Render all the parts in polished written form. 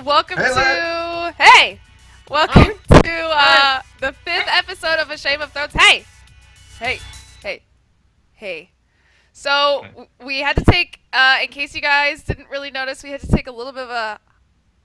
Welcome Hey, to... Hey! Welcome to the 5th episode of A Shame of Thrones. Hey. So, we had to take, in case you guys didn't really notice, we had to take a little bit of a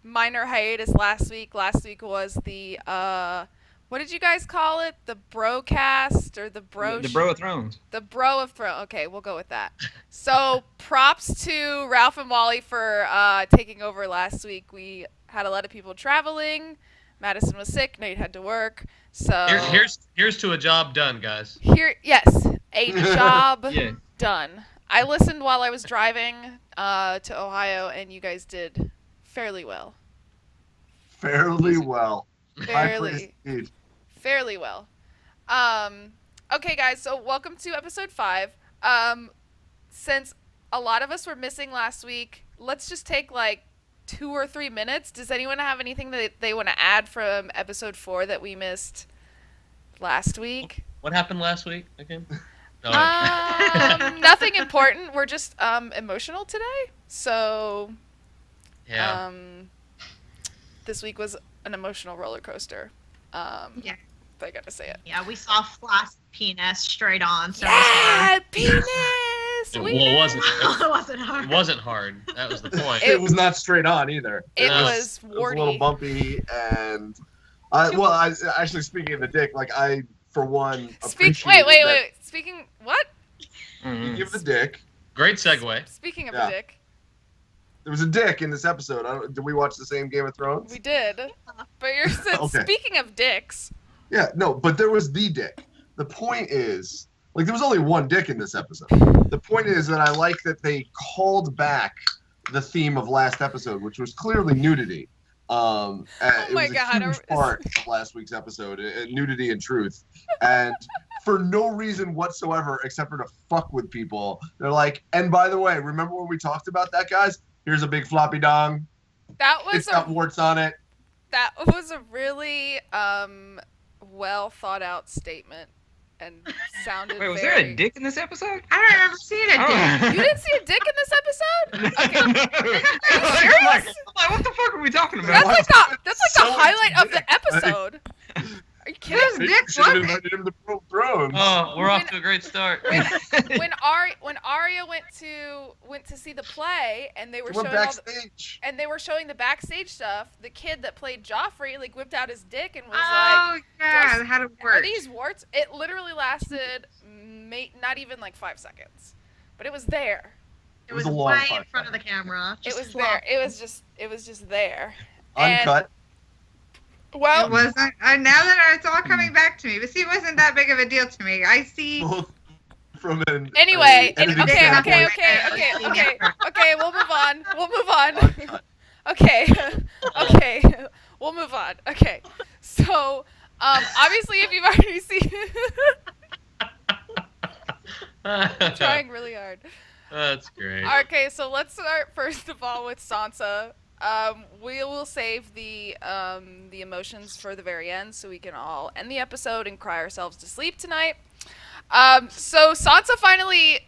minor hiatus last week. Last week was the, what did you guys call it? The Brocast, or the Bro... The Bro of Thrones. The Bro of Thrones. Okay, we'll go with that. So, props to Ralph and Wally for taking over last week. We had a lot of people traveling. Madison was sick. Nate had to work. So here's to a job done, guys. Yes, a job Yeah. done. I listened while I was driving to Ohio, and you guys did fairly well. Fairly well. Fairly well. Okay, guys, so welcome to episode 5. Since a lot of us were missing last week, let's just take like 2 or 3 minutes. Does anyone have anything that they want to add from episode 4 that we missed last week? What happened last week again? Nothing important. We're just emotional today. So, Yeah. This week was an emotional roller coaster. Yeah. I gotta say it. Yeah, we saw Floss penis straight on. So Yeah, penis. It wasn't. it wasn't hard. It wasn't hard. That was the point. It was not straight on either. It No. was It was warty. a little bumpy, and I actually, speaking of the dick, like I for one appreciate Wait. Speaking what? Speaking of the dick, Great segue. Speaking of Yeah. the dick, there was a dick in this episode. Did we watch the same Game of Thrones? we did. But you're Okay. speaking of dicks. Yeah, no, but there was the dick. The point is, like, there was only one dick in this episode. The point is that I like that they called back the theme of last episode, which was clearly nudity. Oh It my was God, a huge part of last week's episode, nudity and truth. And for no reason whatsoever, except for to fuck with people, they're like, and by the way, remember when we talked about that, guys? Here's a big floppy dong. That was It's got warts on it. a really well thought out statement and sounded Wait, was very... there a dick in this episode? I don't remember seeing a dick. You didn't see a dick in this episode? Okay. I'm like, serious? what the fuck are we talking about? That's like So the highlight of the dick. episode. Are you kidding? Whose dick Should have was it? invited him to Game of Thrones. Oh, we're off to a great start. When Arya went to see the play and they were He went showing all the, backstage. and they were showing the backstage stuff, the kid that played Joffrey like whipped out his dick and was Oh, yeah, "Those- how to like, "Are work. these warts?" It literally lasted not even like 5 seconds, but it was there. It was was a long way in fight. front of the camera. It Just was flop. there. It was just there. And- Uncut. Well, It wasn't. Now that it's all coming back to me, but see, it wasn't that big of a deal to me. I see. Both from an anyway, editing okay, standpoint. okay, we'll move on. Uncut. Okay, we'll move on. Okay, so, obviously if you've already seen... I'm trying really hard. That's great. Okay, so let's start first of all with Sansa. We will save the emotions for the very end so we can all end the episode and cry ourselves to sleep tonight. So Sansa finally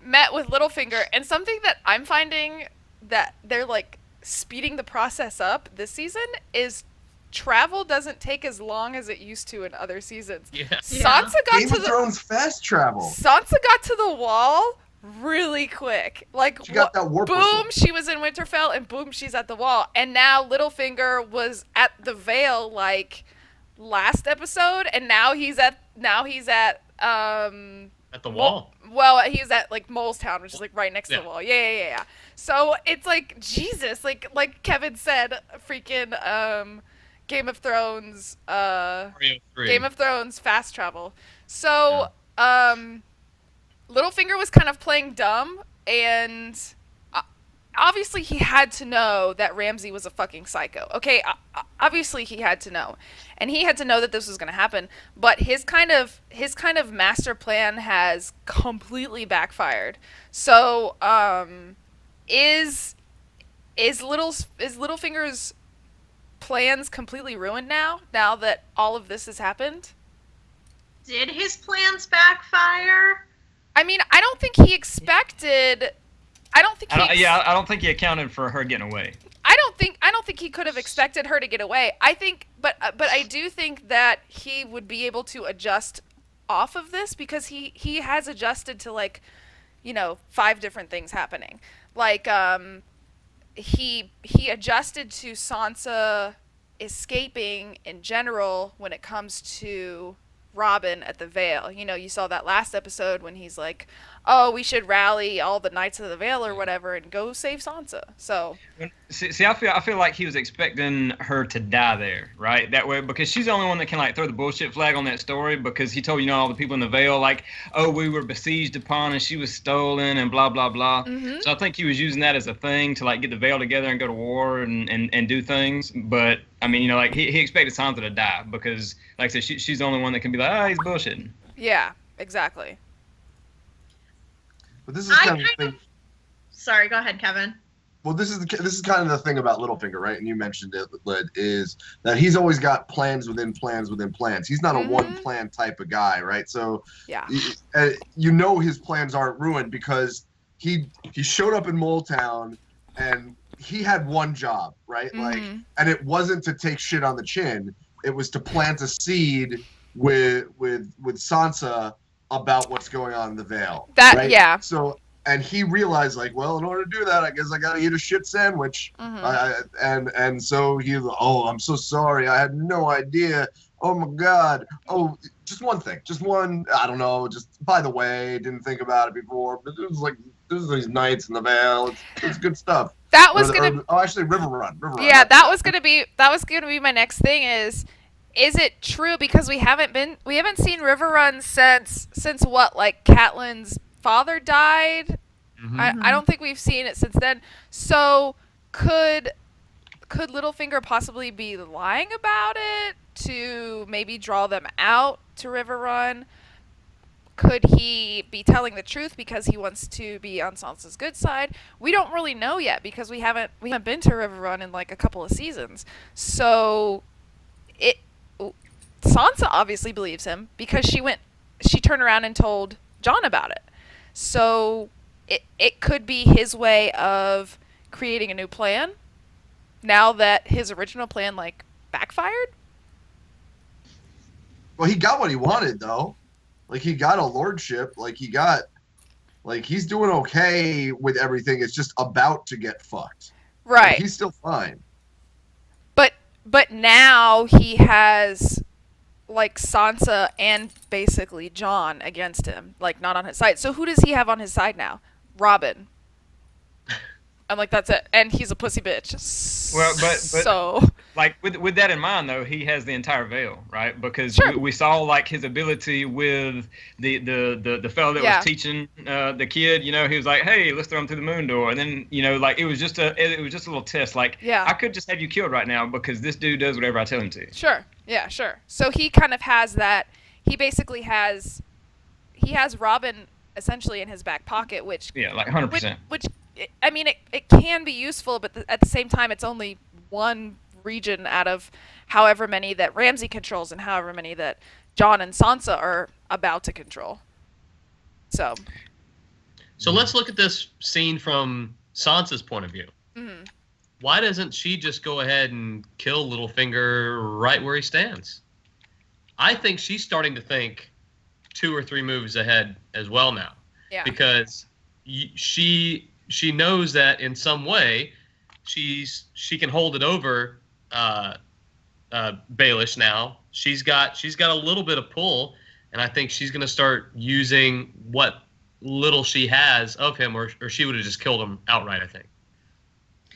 met with Littlefinger, and something that I'm finding that they're like speeding the process up this season is travel doesn't take as long as it used to in other seasons. Yeah. Sansa got Game to of Thrones fast travel. Sansa got to the wall really quick. Like, She got that warp boom, whistle. she was in Winterfell, and boom, she's at the wall. And now Littlefinger was at the Vale like last episode, and now he's at At the wall. well, he's at like Molestown, which is like right next to Yeah. the wall. Yeah. So it's like Jesus, like Kevin said, freaking Game of Thrones, Game of Thrones fast travel. So Littlefinger was kind of playing dumb, and obviously he had to know that Ramsay was a fucking psycho. Okay, obviously he had to know, and he had to know that this was going to happen. But his kind of master plan has completely backfired. So, is Littlefinger's plans completely ruined now that all of this has happened? Did his plans backfire? I mean, I don't think he expected. I don't think I don't think he accounted for her getting away. I don't think think he could have expected her to get away. I think, but I do think that he would be able to adjust off of this because he has adjusted to, like, 5 different things happening. Like, he adjusted to Sansa escaping in general when it comes to Robin at the Vale. You saw that last episode when he's like, "Oh, we should rally all the Knights of the Vale or whatever and go save Sansa." So See, I feel like he was expecting her to die there, right? That way, because she's the only one that can like throw the bullshit flag on that story. Because he told all the people in the Vale like, "Oh, we were besieged upon and she was stolen and blah blah blah." Mhm. So I think he was using that as a thing to like get the Vale together and go to war and do things. But I mean, like he expected Sansa to die because, like I said, she's the only one that can be like, "Ah, he's bullshitting." yeah, exactly. But this is kind of the thing. Sorry, go ahead, Kevin. Well, this is kind of the thing about Littlefinger, right? And you mentioned it, Lid, is that he's always got plans within plans within plans. He's not a one plan type of guy, right? So Yeah. his plans aren't ruined because he showed up in Mole Town and he had one job, right? Like, and it wasn't to take shit on the chin. It was to plant a seed with Sansa about what's going on in the Vale. Right? Yeah. So, and he realized, like, well, in order to do that, I guess I gotta eat a shit sandwich. And so he's, "Oh, I'm so sorry. I had no idea. Oh my God. Oh, just one thing. Just one. I don't know. Just by the way, didn't think about it before. But it was like there's these nights in the Vale. It's good stuff." That was gonna. Actually, River Run. Yeah, that was gonna be my next thing. Is it true, because we haven't seen River Run since what, like Catelyn's father died? I don't think we've seen it since then. So could Littlefinger possibly be lying about it to maybe draw them out to River Run? Could he be telling the truth because he wants to be on Sansa's good side? We don't really know yet because we haven't been to River Run in like a couple of seasons. So Sansa obviously believes him because she turned around and told Jon about it. So it could be his way of creating a new plan now that his original plan like backfired. Well, he got what he wanted though. Like, he got a lordship. Like, he's doing okay with everything. It's just about to get fucked. Right. Like, he's still fine. But now he has like Sansa and basically Jon against him, like not on his side. So who does he have on his side now? Robin. I'm like, that's it. And he's a pussy bitch. Well, but so like with that in mind though, he has the entire Vale, right? Because Sure. we saw like his ability with the fellow that was teaching the kid. He was like, "Hey, let's throw him through the moon door," and then like it was just a little test. Like, I could just have you killed right now because this dude does whatever I tell him to. Sure. Yeah, sure. So he kind of has that. He basically has Robin essentially in his back pocket, which like 100%. Which I mean, it can be useful, but at the same time, it's only one region out of however many that Ramsay controls and however many that Jon and Sansa are about to control. So let's look at this scene from Sansa's point of view. Mm-hmm. Why doesn't she just go ahead and kill Littlefinger right where he stands? I think she's starting to think 2 or 3 moves ahead as well now. Yeah. Because she knows that in some way she can hold it over Baelish now. She's got a little bit of pull, and I think she's going to start using what little she has of him, or she would have just killed him outright, I think.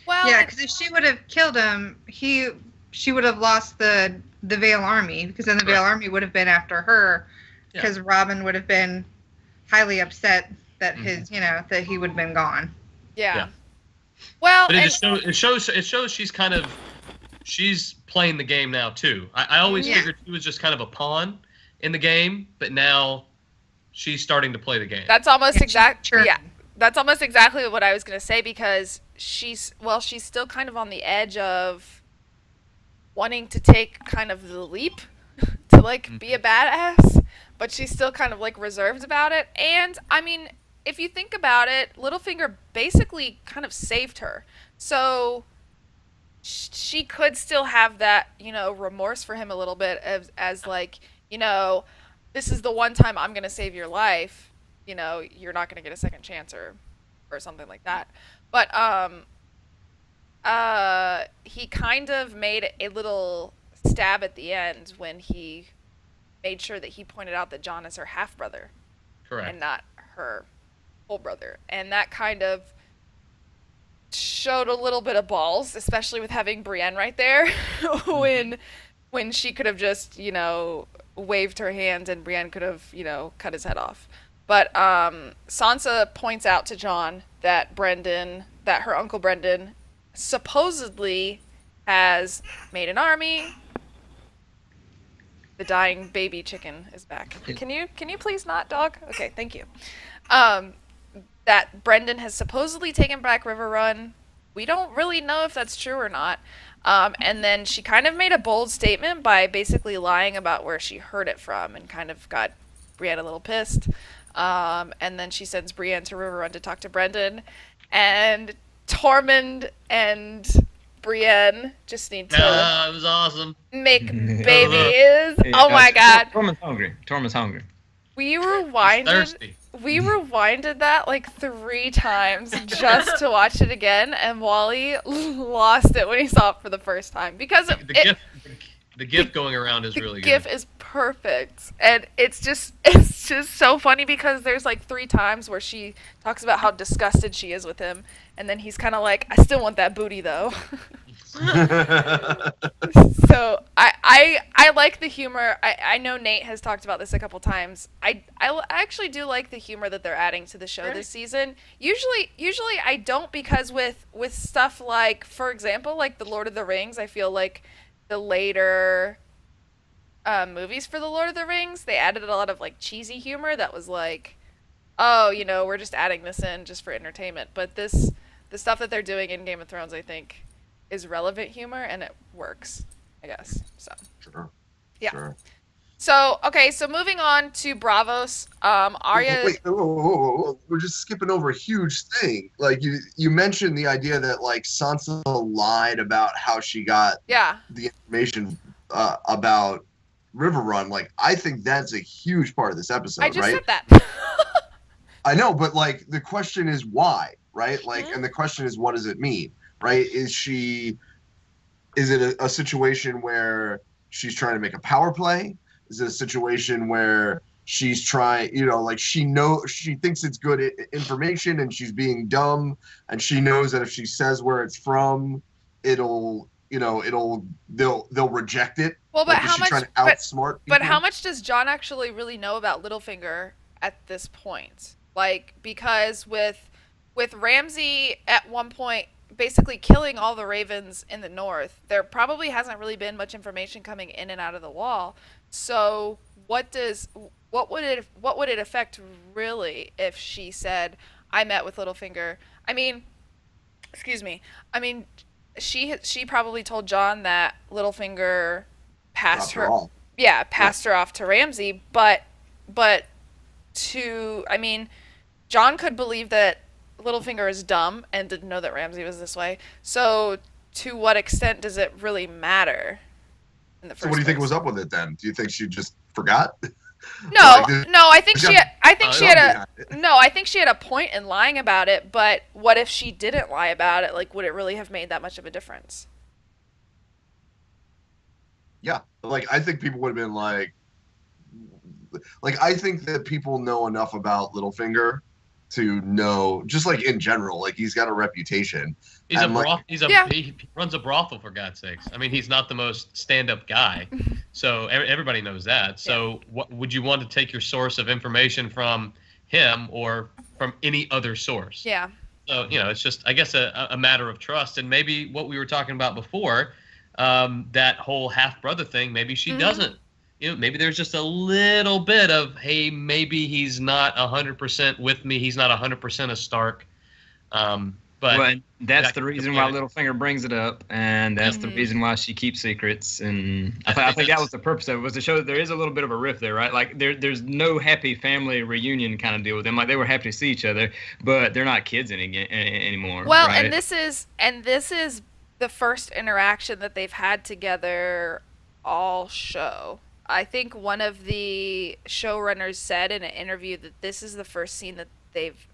Well, yeah, because if she would have killed him, she would have lost the Vale army, because then the Vale army would have been after her, because Robin would have been highly upset that that he would have been gone. Yeah. Well, but it shows she's playing the game now too. I always figured she was just kind of a pawn in the game, but now she's starting to play the game. That's almost that's almost exactly what I was going to say, because she's still kind of on the edge of wanting to take kind of the leap to like be a badass, but she's still kind of like reserved about it. And I mean, if you think about it, Littlefinger basically kind of saved her. So she could still have that, remorse for him a little bit as like, this is the one time I'm going to save your life. You're not going to get a second chance or something like that. But he kind of made a little stab at the end when he made sure that he pointed out that John is her half brother. Correct. And not her whole brother. And that kind of showed a little bit of balls, especially with having Brienne right there when she could have just, waved her hand and Brienne could have, cut his head off. But Sansa points out to John that her Uncle Brendan supposedly has made an army. The dying baby chicken is back. Can you please not, dog? Okay, thank you. That Brendan has supposedly taken back River Run. We don't really know if that's true or not. And then she kind of made a bold statement by basically lying about where she heard it from and kind of got Brienne a little pissed. And then she sends Brienne to River Run to talk to Brendan. And Tormund and Brienne just need to it was awesome. Make babies. Oh my god. Tormund's hungry. We rewinded that like 3 times just to watch it again, and Wally lost it when he saw it for the first time because the GIF going around is really good. The GIF is perfect, and it's just so funny because there's like 3 times where she talks about how disgusted she is with him, and then he's kind of like, I still want that booty though. So I like the humor. I know Nate has talked about this a couple times. I actually do like the humor that they're adding to the show this season. Usually I don't, because with stuff like, for example, like the Lord of the Rings, I feel like the later movies for the Lord of the Rings, they added a lot of like cheesy humor that was like, oh, we're just adding this in just for entertainment. But the stuff that they're doing in Game of Thrones, I think, is relevant humor, and it works, I guess. So Sure. Yeah. Sure. So okay, so moving on to Bravos. Arya. Wait, we're just skipping over a huge thing. Like you mentioned the idea that like Sansa lied about how she got the information about River Run. Like, I think that's a huge part of this episode. I just said that. I know, but like the question is why, right? Like, and the question is, what does it mean, right? Is it a situation where she's trying to make a power play? Is it a situation where she's trying, like she thinks it's good information and she's being dumb, and she knows that if she says where it's from, they'll reject it. Well, but like, how much? trying to outsmart but how much does Jon actually really know about Littlefinger at this point? Like, because with Ramsay at one point basically killing all the ravens in the north, there probably hasn't really been much information coming in and out of the wall. So what would it affect really if she said, I met with Littlefinger? I mean, she probably told Jon that Littlefinger passed her off to Ramsay, but Jon could believe that Littlefinger is dumb and didn't know that Ramsay was this way. So to what extent does it really matter in the first place? So what do you think was up with it then? Do you think she just forgot? No, I think she had a point in lying about it, but what if she didn't lie about it? Like, would it really have made that much of a difference? Yeah. Like, I think people would have been like, I think that people know enough about Littlefinger to know, just like in general, like he's got a reputation. He runs a brothel, for God's sakes. I mean, he's not the most stand-up guy, so everybody knows that. So, what would you want to take your source of information from him or from any other source? Yeah. So it's just, I guess, a matter of trust, and maybe what we were talking about before, that whole half-brother thing. Maybe she doesn't. Maybe there's just a little bit of, hey, maybe he's not 100% with me. He's not 100% a Stark. But that's the reason why Littlefinger brings it up, and that's the reason why she keeps secrets. And I think that was the purpose of it, was to show that there is a little bit of a rift there, right? Like there's no happy family reunion kind of deal with them. Like, they were happy to see each other, but they're not kids anymore. Well, right? and this is the first interaction that they've had together all show. I think one of the showrunners said in an interview that this is the first scene that they've,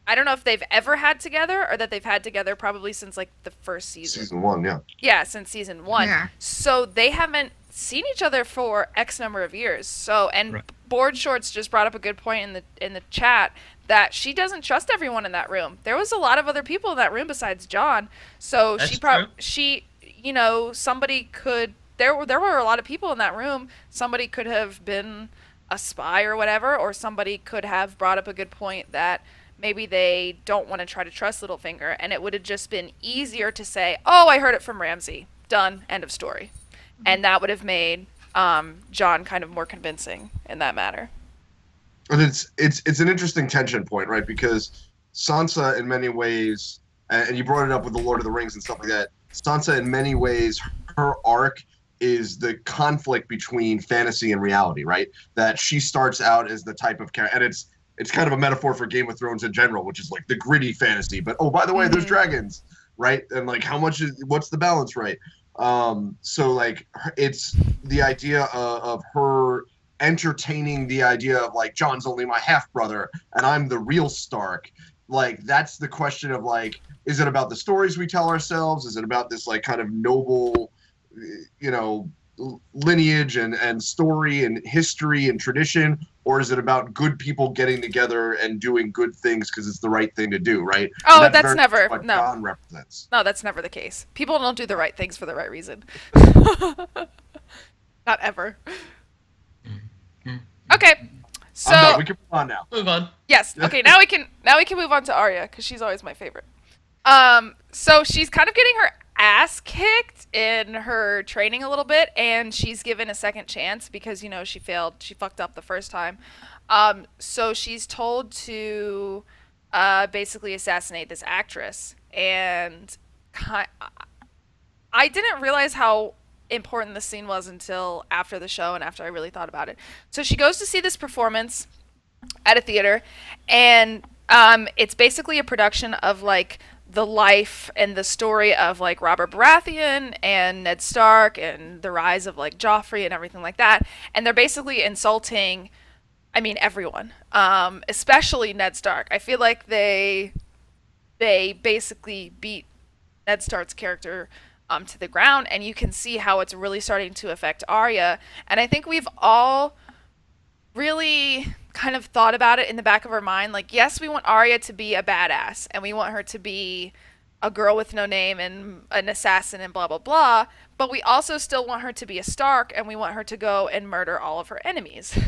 I don't know if they've ever had together or that they've had together probably since like the first season. Season 1, yeah. Yeah, since season 1. Yeah. So they haven't seen each other for X number of years. So, and Right. Board Shorts just brought up a good point in the chat that she doesn't trust everyone in that room. There was a lot of other people in that room besides John. So That's she you know, somebody could, there were a lot of people in that room. Somebody could have been a spy or whatever, or somebody could have brought up a good point that maybe they don't want to try to trust Littlefinger, and it would have just been easier to say, oh, I heard it from Ramsay. Done. End of story. And that would have made John kind of more convincing in that matter. And it's an interesting tension point, right? Because Sansa, in many ways, and you brought it up with the Lord of the Rings and stuff like that, Sansa, in many ways, her arc is the conflict between fantasy and reality, right? That she starts out as the type of character, and it's kind of a metaphor for Game of Thrones in general, which is like the gritty fantasy. But oh, by the way, there's dragons, right? And like, what's the balance, right? So like, it's the idea of her entertaining the idea of like, John's only my half brother and I'm the real Stark. Like, that's the question of like, is it about the stories we tell ourselves? Is it about this like kind of noble, you know, lineage and story and history and tradition, or is it about good people getting together and doing good things because it's the right thing to do, right? Oh, that's never, what no. John represents. No, that's never the case. People don't do the right things for the right reason. Not ever. Okay, so we can move on now. Move on. yes. Okay, now we can move on to Arya because she's always my favorite. So she's kind of getting her ass kicked in her training a little bit, and she's given a second chance because, you know, she fucked up the first time. So she's told to basically assassinate this actress, and I didn't realize how important this scene was until after the show and after I really thought about it. So she goes to see this performance at a theater, and it's basically a production of like the life and the story of like Robert Baratheon and Ned Stark and the rise of like Joffrey and everything like that. And they're basically insulting, I mean, everyone, especially Ned Stark. I feel like they basically beat Ned Stark's character to the ground, and you can see how it's really starting to affect Arya. And I think we've all really kind of thought about it in the back of our mind, like, yes, we want Arya to be a badass, and we want her to be a girl with no name and an assassin and blah blah blah, but we also still want her to be a Stark, and we want her to go and murder all of her enemies.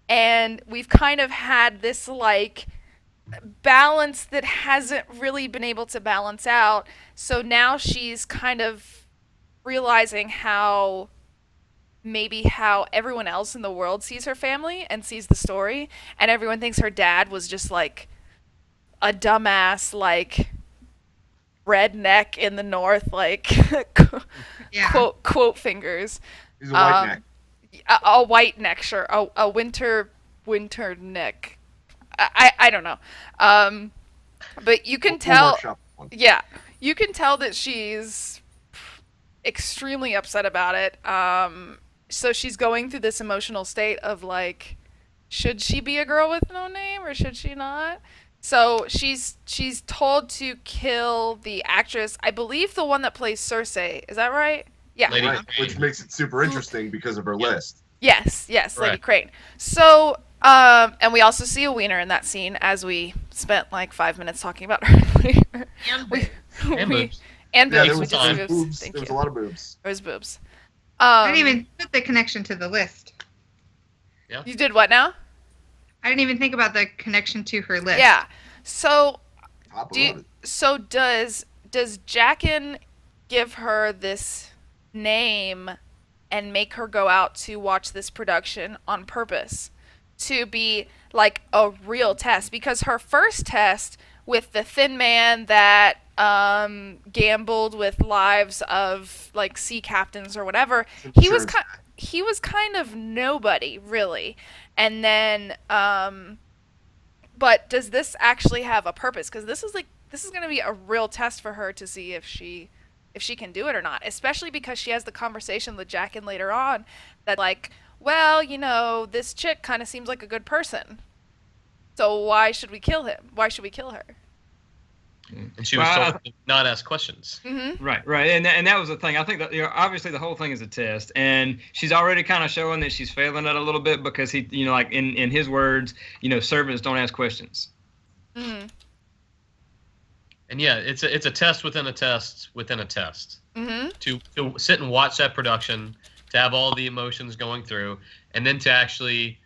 And we've kind of had this like balance that hasn't really been able to balance out. So now she's kind of realizing how everyone else in the world sees her family and sees the story, and everyone thinks her dad was just like a dumbass, like redneck in the north, like Yeah. quote fingers. He's a white neck. A white neck, sure. A winter neck. I don't know. But you can tell. Yeah, you can tell that she's extremely upset about it. So she's going through this emotional state of like, should she be a girl with no name or should she not? So she's told to kill the actress, I believe the one that plays Cersei. Is that right? Yeah. Lady Right, which makes it super interesting because of her list. Yes, Lady Correct. Crane. So, and we also see a wiener in that scene, as we spent like 5 minutes talking about her. And we, And we- boobs. and Yeah, boobs. there We was, did see boobs. boobs. Thank There was you. a lot of boobs. There was boobs. I didn't even put the connection to the list. You did what now? I didn't even think about the connection to her list. Yeah. So Top Do you, loaded. so does Jaqen give her this name and make her go out to watch this production on purpose to be like a real test? Because her first test with the thin man that gambled with lives of like sea captains or whatever, he was kind of nobody really. And then but does this actually have a purpose? Because this this is going to be a real test for her to see if she can do it or not, especially because she has the conversation with Jaqen later on that like, well, this chick kind of seems like a good person. So why should we kill him? Why should we kill her? And she was told to not ask questions. Mm-hmm. Right, and that was the thing. I think that obviously the whole thing is a test, and she's already kind of showing that she's failing it a little bit because he, like in his words, servants don't ask questions. Mm-hmm. And yeah, it's a test within a test within a test. Mm-hmm. To sit and watch that production, to have all the emotions going through, and then to actually,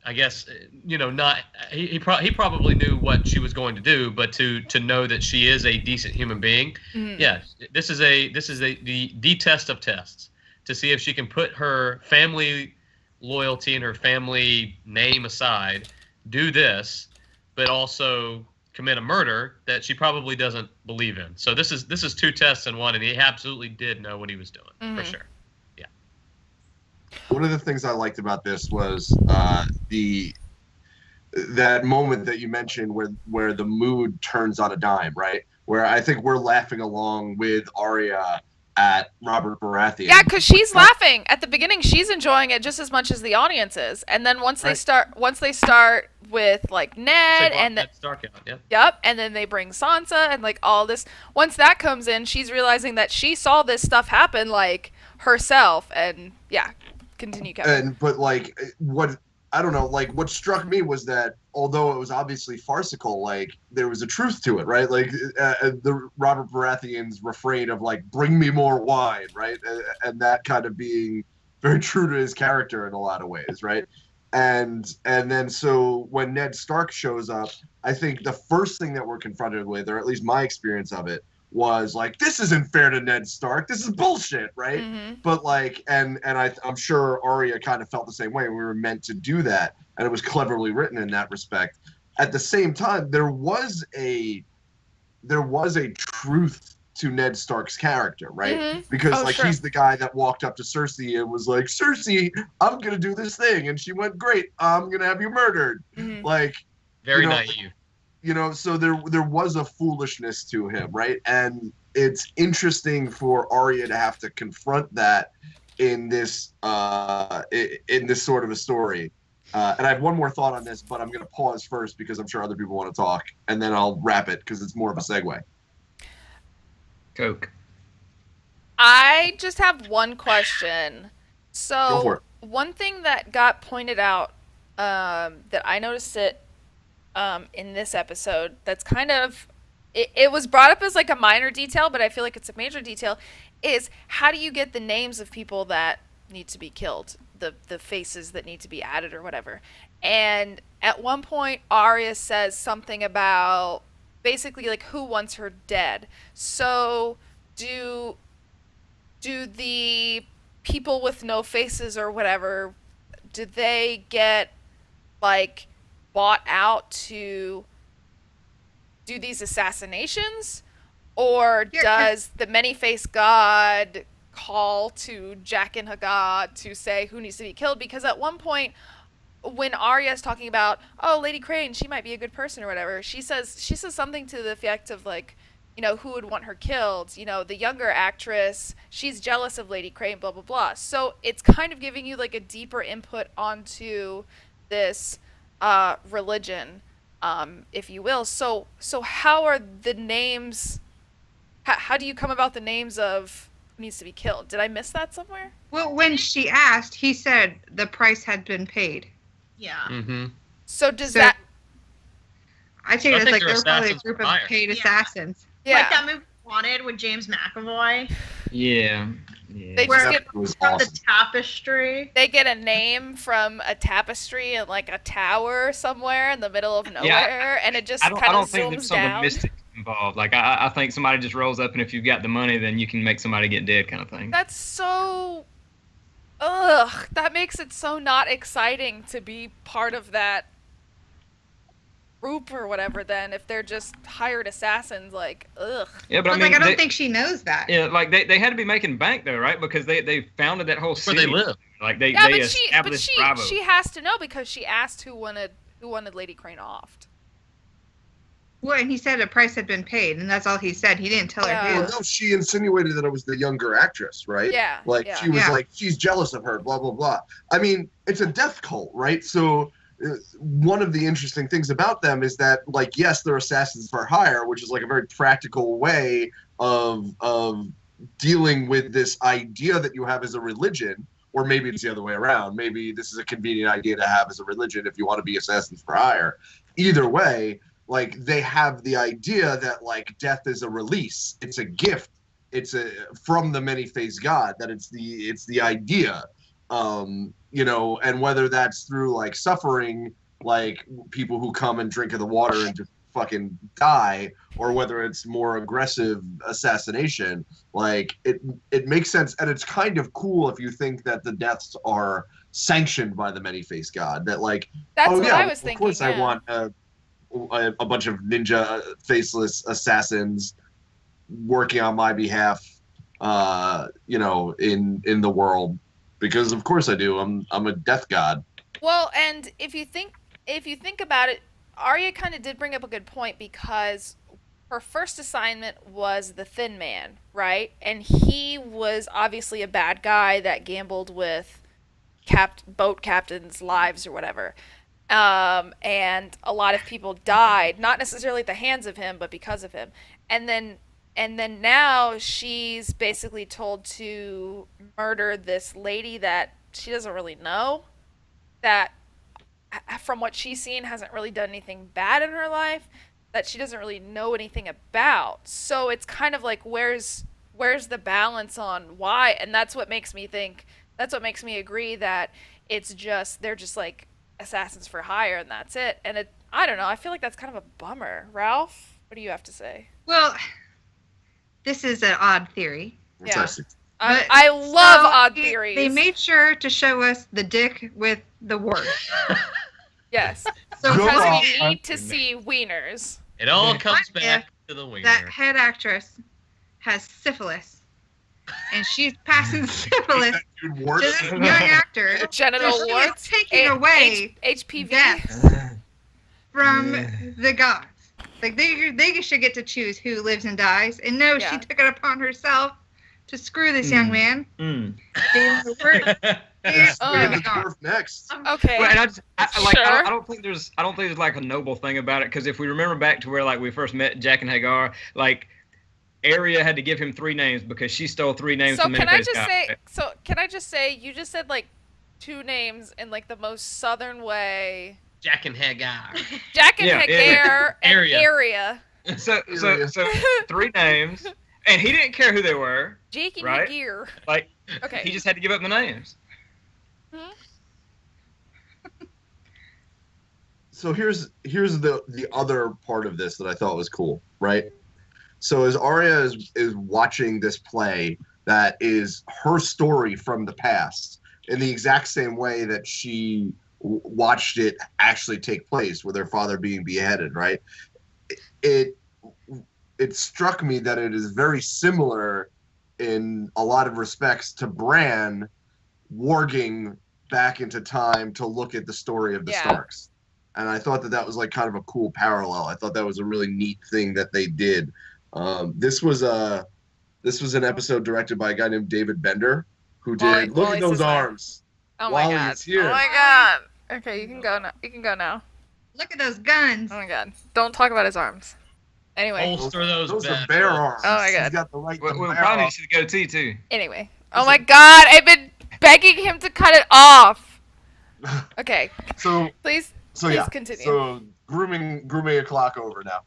I guess, not he probably knew what she was going to do, but to know that she is a decent human being. Mm-hmm. Yeah, this is the test of tests, to see if she can put her family loyalty and her family name aside, do this, but also commit a murder that she probably doesn't believe in. So this is two tests in one, and he absolutely did know what he was doing. Mm-hmm. For sure. Yeah. One of the things I liked about this was that moment that you mentioned where the mood turns on a dime, right? Where I think we're laughing along with Arya at Robert Baratheon. Yeah, because she's laughing at the beginning. She's enjoying it just as much as the audience is, and then once they start with like Ned and Ned Stark out, yeah. Yep, and then they bring Sansa and like all this. Once that comes in, she's realizing that she saw this stuff happen like herself, and yeah, continue, Kevin. But like what I don't know, like what struck me was that although it was obviously farcical, like there was a truth to it, right? Like the Robert Baratheon's refrain of like "bring me more wine," right, and that kind of being very true to his character in a lot of ways, right? And then so when Ned Stark shows up, I think the first thing that we're confronted with, or at least my experience of it, was like, this isn't fair to Ned Stark. This is bullshit, right? Mm-hmm. But like, and I'm sure Arya kind of felt the same way. We were meant to do that, and it was cleverly written in that respect. At the same time, there was a truth to Ned Stark's character, right? Mm-hmm. Because sure. He's the guy that walked up to Cersei and was like, Cersei, I'm gonna do this thing, and she went, great, I'm gonna have you murdered. Mm-hmm. Like, very naive. So there was a foolishness to him, right? And it's interesting for Arya to have to confront that in this sort of a story. And I have one more thought on this, but I'm going to pause first because I'm sure other people want to talk, and then I'll wrap it because it's more of a segue. Coke. I just have one question. Go So for it. one thing that got pointed out that I noticed it in this episode that's kind of it was brought up as like a minor detail, but I feel like it's a major detail, is how do you get the names of people that need to be killed, the faces that need to be added or whatever. And at one point Arya says something about basically like who wants her dead. So do the people with no faces or whatever, do they get like bought out to do these assassinations, or does the many-faced god call to Jaqen H'ghar to say who needs to be killed? Because at one point when Arya is talking about, oh, Lady Crane, she might be a good person or whatever, she says something to the effect of like, who would want her killed? The younger actress, she's jealous of Lady Crane, blah, blah, blah. So it's kind of giving you like a deeper input onto this religion, if you will. So how are the names, how do you come about the names of who needs to be killed? Did I miss that somewhere? Well, when she asked, he said the price had been paid. Yeah. Mm-hmm. So that... I take it as like they're they're probably a assassins group for of hire. paid assassins. Yeah. Like that movie Wanted with James McAvoy. Yeah. They Where just get It was from awesome. the tapestry. They get a name from a tapestry in like a tower somewhere in the middle of nowhere, and it just I kind don't of think there's zooms something down. mystic involved. Like I think somebody just rolls up, and if you've got the money, then you can make somebody get dead, kind of thing. That's so... Ugh. That makes it so not exciting to be part of that group or whatever then, if they're just hired assassins, like, ugh. Yeah, but But I mean, like, I don't think she knows that. yeah, like they had to be making bank though, right? Because they founded that whole Where city. they live. Like they Yeah, but established Bravo. she has to know because she asked who wanted Lady Crane offed. Well, and he said a price had been paid, and that's all he said. He didn't tell her who. Well, no, she insinuated that it was the younger actress, right? Yeah. Like, she was like, she's jealous of her, blah, blah, blah. I mean, it's a death cult, right? So one of the interesting things about them is that, like, yes, they're assassins for hire, which is like a very practical way of dealing with this idea that you have as a religion, or maybe it's the other way around. Maybe this is a convenient idea to have as a religion if you want to be assassins for hire. Either way, like, they have the idea that, like, death is a release. It's a gift. It's from the many-faced God, that it's the idea, you know, and whether that's through, like, suffering, like people who come and drink of the water and just fucking die, or whether it's more aggressive assassination, like, it makes sense. And it's kind of cool if you think that the deaths are sanctioned by the many-faced God, that, like, that's what I was thinking. Of course, I want a bunch of ninja faceless assassins working on my behalf, you know, in the world, because of course I do. I'm a death god. Well, and if you think about it, Arya kind of did bring up a good point, because her first assignment was the Thin Man, right? And he was obviously a bad guy that gambled with boat captains' lives or whatever. And a lot of people died, not necessarily at the hands of him, but because of him. And then now she's basically told to murder this lady that she doesn't really know, that from what she's seen hasn't really done anything bad in her life, that she doesn't really know anything about. So it's kind of like, where's the balance on why? And that's what makes me agree that they're just like assassins for hire, and that's it. And I don't know, I feel like that's kind of a bummer. Ralph, what do you have to say? Well, this is an odd theory. Yeah. I love odd theories. They made sure to show us the dick with the wart. Yes. So because we need to see wieners. It all comes back to the wiener. That head actress has syphilis, and she's passing syphilis to this young actor. Genital warts. Taking away HPV deaths from the gods. Like, they should get to choose who lives and dies. And no, she took it upon herself to screw this young man. Next. Okay. Well, and I don't think there's like a noble thing about it, because if we remember back to where, like, we first met Jack and Hagar, like, Arya had to give him 3 names because she stole 3 names from can I just say you just said like 2 names in like the most southern way. Jack and Hagar. Jack and Hagar and Arya. So 3 names, and he didn't care who they were. Jake and right? Hagar. Like, okay. He just had to give up the names. So here's the other part of this that I thought was cool, right? So as Arya is watching this play that is her story from the past, in the exact same way that she watched it actually take place with her father being beheaded, right? It struck me that it is very similar in a lot of respects to Bran warging back into time to look at the story of the Starks. And I thought that was like kind of a cool parallel. I thought that was a really neat thing that they did. This was an episode directed by a guy named David Bender, who did Look at Those Arms. Oh my Wally god. is here. Oh my god. Okay, you can go now. Look at those guns. Oh my god. Don't talk about his arms. Anyway. Holster those are bear arms. Oh my god. He's got the right We'll probably need to see the goatee too. Anyway. Oh my god, I've been begging him to cut it off. Okay. So please continue. So grooming o'clock over now.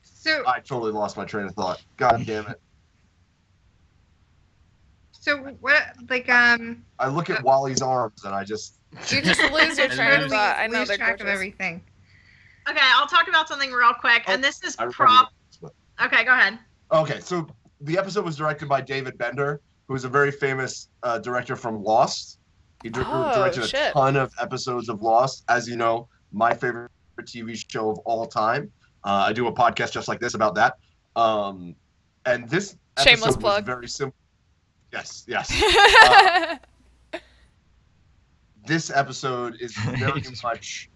So I totally lost my train of thought. God damn it. So what, like, I look at Wally's arms and I just... You just lose your train of thought. I know they're track gorgeous. of everything. Okay, I'll talk about something real quick, and this is Okay, go ahead. Okay, so the episode was directed by David Bender, who is a very famous director from Lost. He directed a ton of episodes of Lost. As you know, my favorite TV show of all time. I do a podcast just like this about that. And this Shameless episode plug. was very simple. Yes. This episode is very much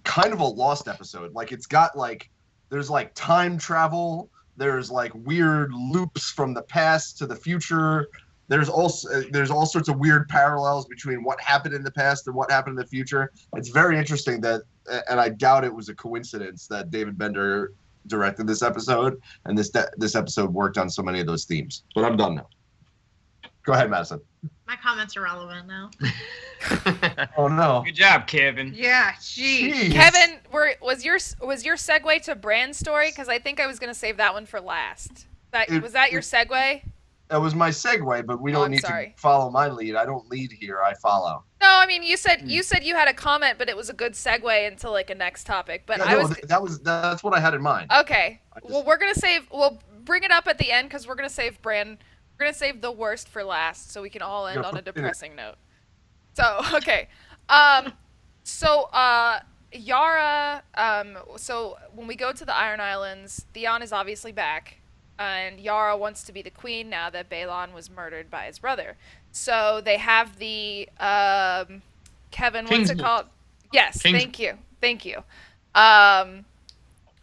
kind of a Lost episode. Like it's got like there's like time travel. There's like weird loops from the past to the future. There's all sorts of weird parallels between what happened in the past and what happened in the future. It's very interesting that, and I doubt it was a coincidence that David Bender directed this episode, and this episode worked on so many of those themes. But I'm done now. Go ahead, Madison. My comments are relevant now. Oh no! Good job, Kevin. Yeah, jeez. Kevin, was your segue to Bran's story? Because I think I was going to save that one for last. Was that your segue? That was my segue, but we don't need to follow my lead. I don't lead here. I follow. No, I mean you said you had a comment, but it was a good segue into like a next topic. But that's what I had in mind. Okay. Well, we'll bring it up at the end because we're gonna save Bran. We're gonna save the worst for last, so we can all end on a depressing note. So okay. So Yara. So when we go to the Iron Islands, Theon is obviously back. And Yara wants to be the queen now that Balon was murdered by his brother. So they have the Kevin, what's it called? Yes, thank you.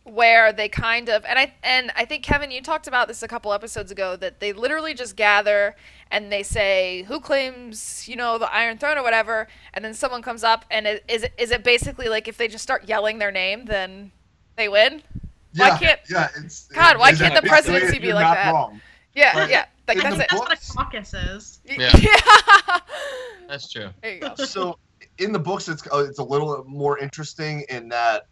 Where they kind of and I think Kevin, you talked about this a couple episodes ago, that they literally just gather and they say who claims, the Iron Throne or whatever, and then someone comes up and is it basically like if they just start yelling their name, then they win? Why can't the presidency be like that? Wrong. Yeah. Like that's what a caucus is. Yeah. That's true. There you go. So in the books, it's a little more interesting in that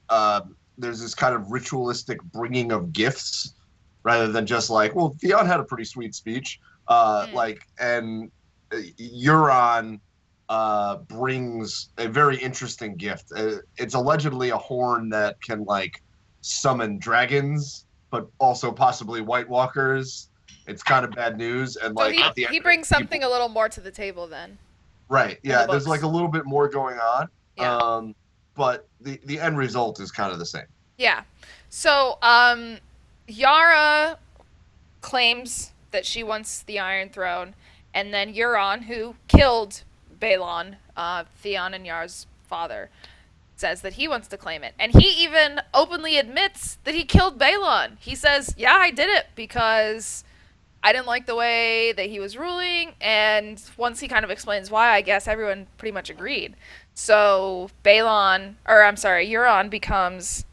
there's this kind of ritualistic bringing of gifts rather than just like, well, Theon had a pretty sweet speech, and Euron brings a very interesting gift. It's allegedly a horn that can summon dragons, but also possibly White Walkers. It's kind of bad news, and so he brings something a little more to the table then. Right. Yeah. There's a little bit more going on. Yeah. But the end result is kind of the same. Yeah. So Yara claims that she wants the Iron Throne, and then Euron, who killed Balon, Theon and Yara's father, says that he wants to claim it. And he even openly admits that he killed Balon. He says, yeah, I did it because I didn't like the way that he was ruling. And once he kind of explains why, I guess everyone pretty much agreed. So Euron becomes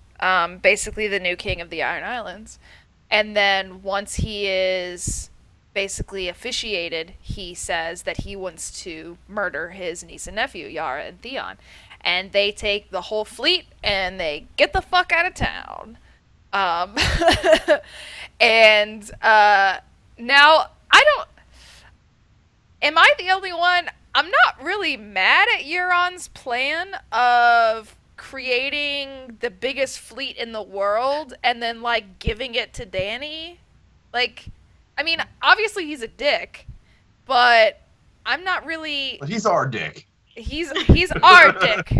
basically the new king of the Iron Islands. And then once he is basically officiated, he says that he wants to murder his niece and nephew, Yara and Theon. And they take the whole fleet and they get the fuck out of town. And now, am I the only one? I'm not really mad at Euron's plan of creating the biggest fleet in the world and then, giving it to Dany. Obviously he's a dick, but I'm not really... But he's our dick. He's our dick.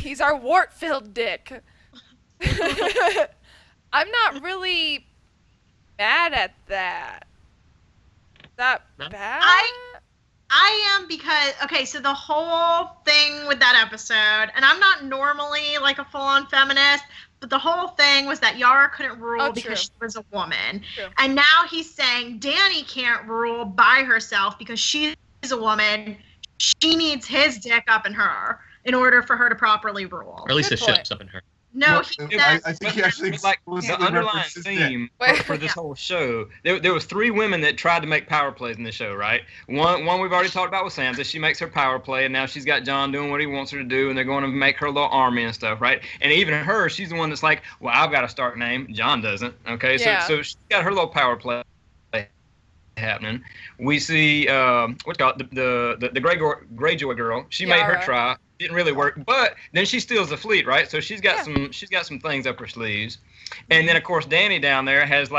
He's our wart-filled dick. I'm not really mad at that. Is that bad? I am because, so the whole thing with that episode, and I'm not normally a full-on feminist, but the whole thing was that Yara couldn't rule because she was a woman. True. And now he's saying Dany can't rule by herself because she's a woman. She needs his dick up in her in order for her to properly rule. Or at least the ship's up in her. No, I think he actually the underlying theme for this whole show. There was 3 women that tried to make power plays in the show, right? One we've already talked about with Sansa. She makes her power play, and now she's got Jon doing what he wants her to do, and they're going to make her little army and stuff, right? And even her, she's the one that's like, well, I've got a start name. Jon doesn't. Okay, so she's got her little power play happening. We see what's called the Greyjoy girl. She made her try. Didn't really work, but then she steals the fleet, right? So she's got some things up her sleeves, and then of course Dany down there has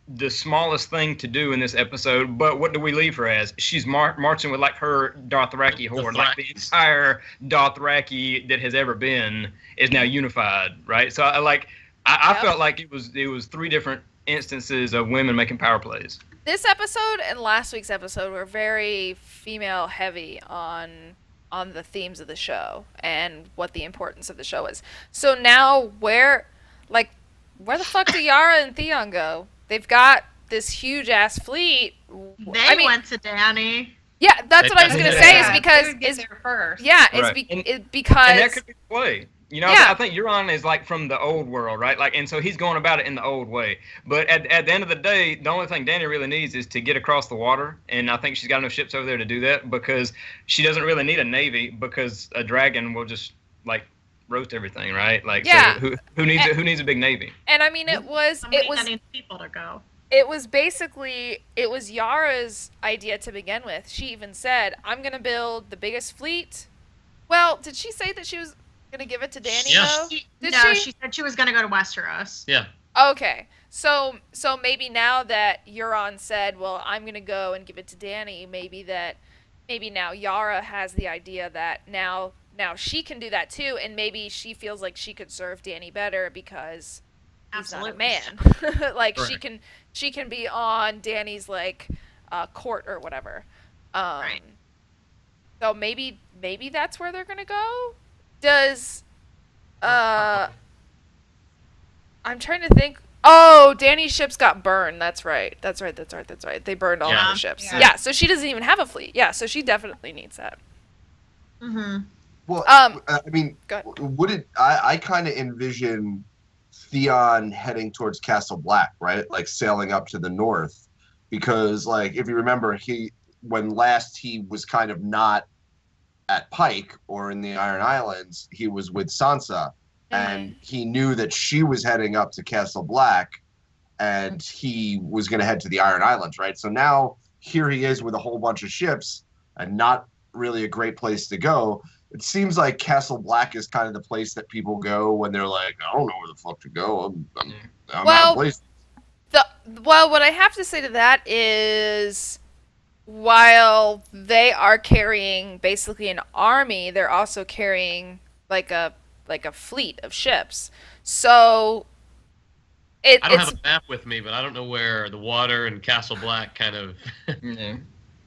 the smallest thing to do in this episode. But what do we leave her as? She's marching with her Dothraki horde, the entire Dothraki that has ever been is now unified, right? So I felt like it was 3 different instances of women making power plays. This episode and last week's episode were very female heavy on the themes of the show and what the importance of the show is. So now where the fuck do Yara and Theon go? They've got this huge ass fleet. They went to Danny. Yeah, that's what I was gonna say. Is because first. Yeah, because and that could be the way. You know, I think Euron is like from the old world, right? Like, and so he's going about it in the old way. But at the end of the day, the only thing Dany really needs is to get across the water, and I think she's got enough ships over there to do that because she doesn't really need a navy because a dragon will just like roast everything, right? Like, so who needs a big navy? And I mean, it was people to go. It was Yara's idea to begin with. She even said, "I'm gonna build the biggest fleet." Well, did she say that she was gonna give it to Danny? Yes. Though? She said she was gonna go to Westeros. Yeah. Okay, so maybe now that Euron said, "Well, I'm gonna go and give it to Danny," maybe now Yara has the idea that now she can do that too, and maybe she feels like she could serve Danny better because he's not a man. Like Correct. she can be on Danny's like court or whatever. Right. So maybe that's where they're gonna go. Does I'm trying to think. Oh, Danny's ships got burned. That's right. They burned all of the ships. Yeah. So she doesn't even have a fleet. Yeah. So she definitely needs that. Mm-hmm. Well, I mean, go ahead. I kind of envision Theon heading towards Castle Black, right? Like sailing up to the north, because like if you remember, when last he was kind of not at Pike or in the Iron Islands, he was with Sansa, and he knew that she was heading up to Castle Black, and he was going to head to the Iron Islands, right? So now here he is with a whole bunch of ships and not really a great place to go. It seems like Castle Black is kind of the place that people go when they're like, I don't know where the fuck to go. I'm out of place. Well, what I have to say to that is, while they are carrying basically an army, they're also carrying like a fleet of ships. So I don't have a map with me, but I don't know where the water and Castle Black kind of. Yeah.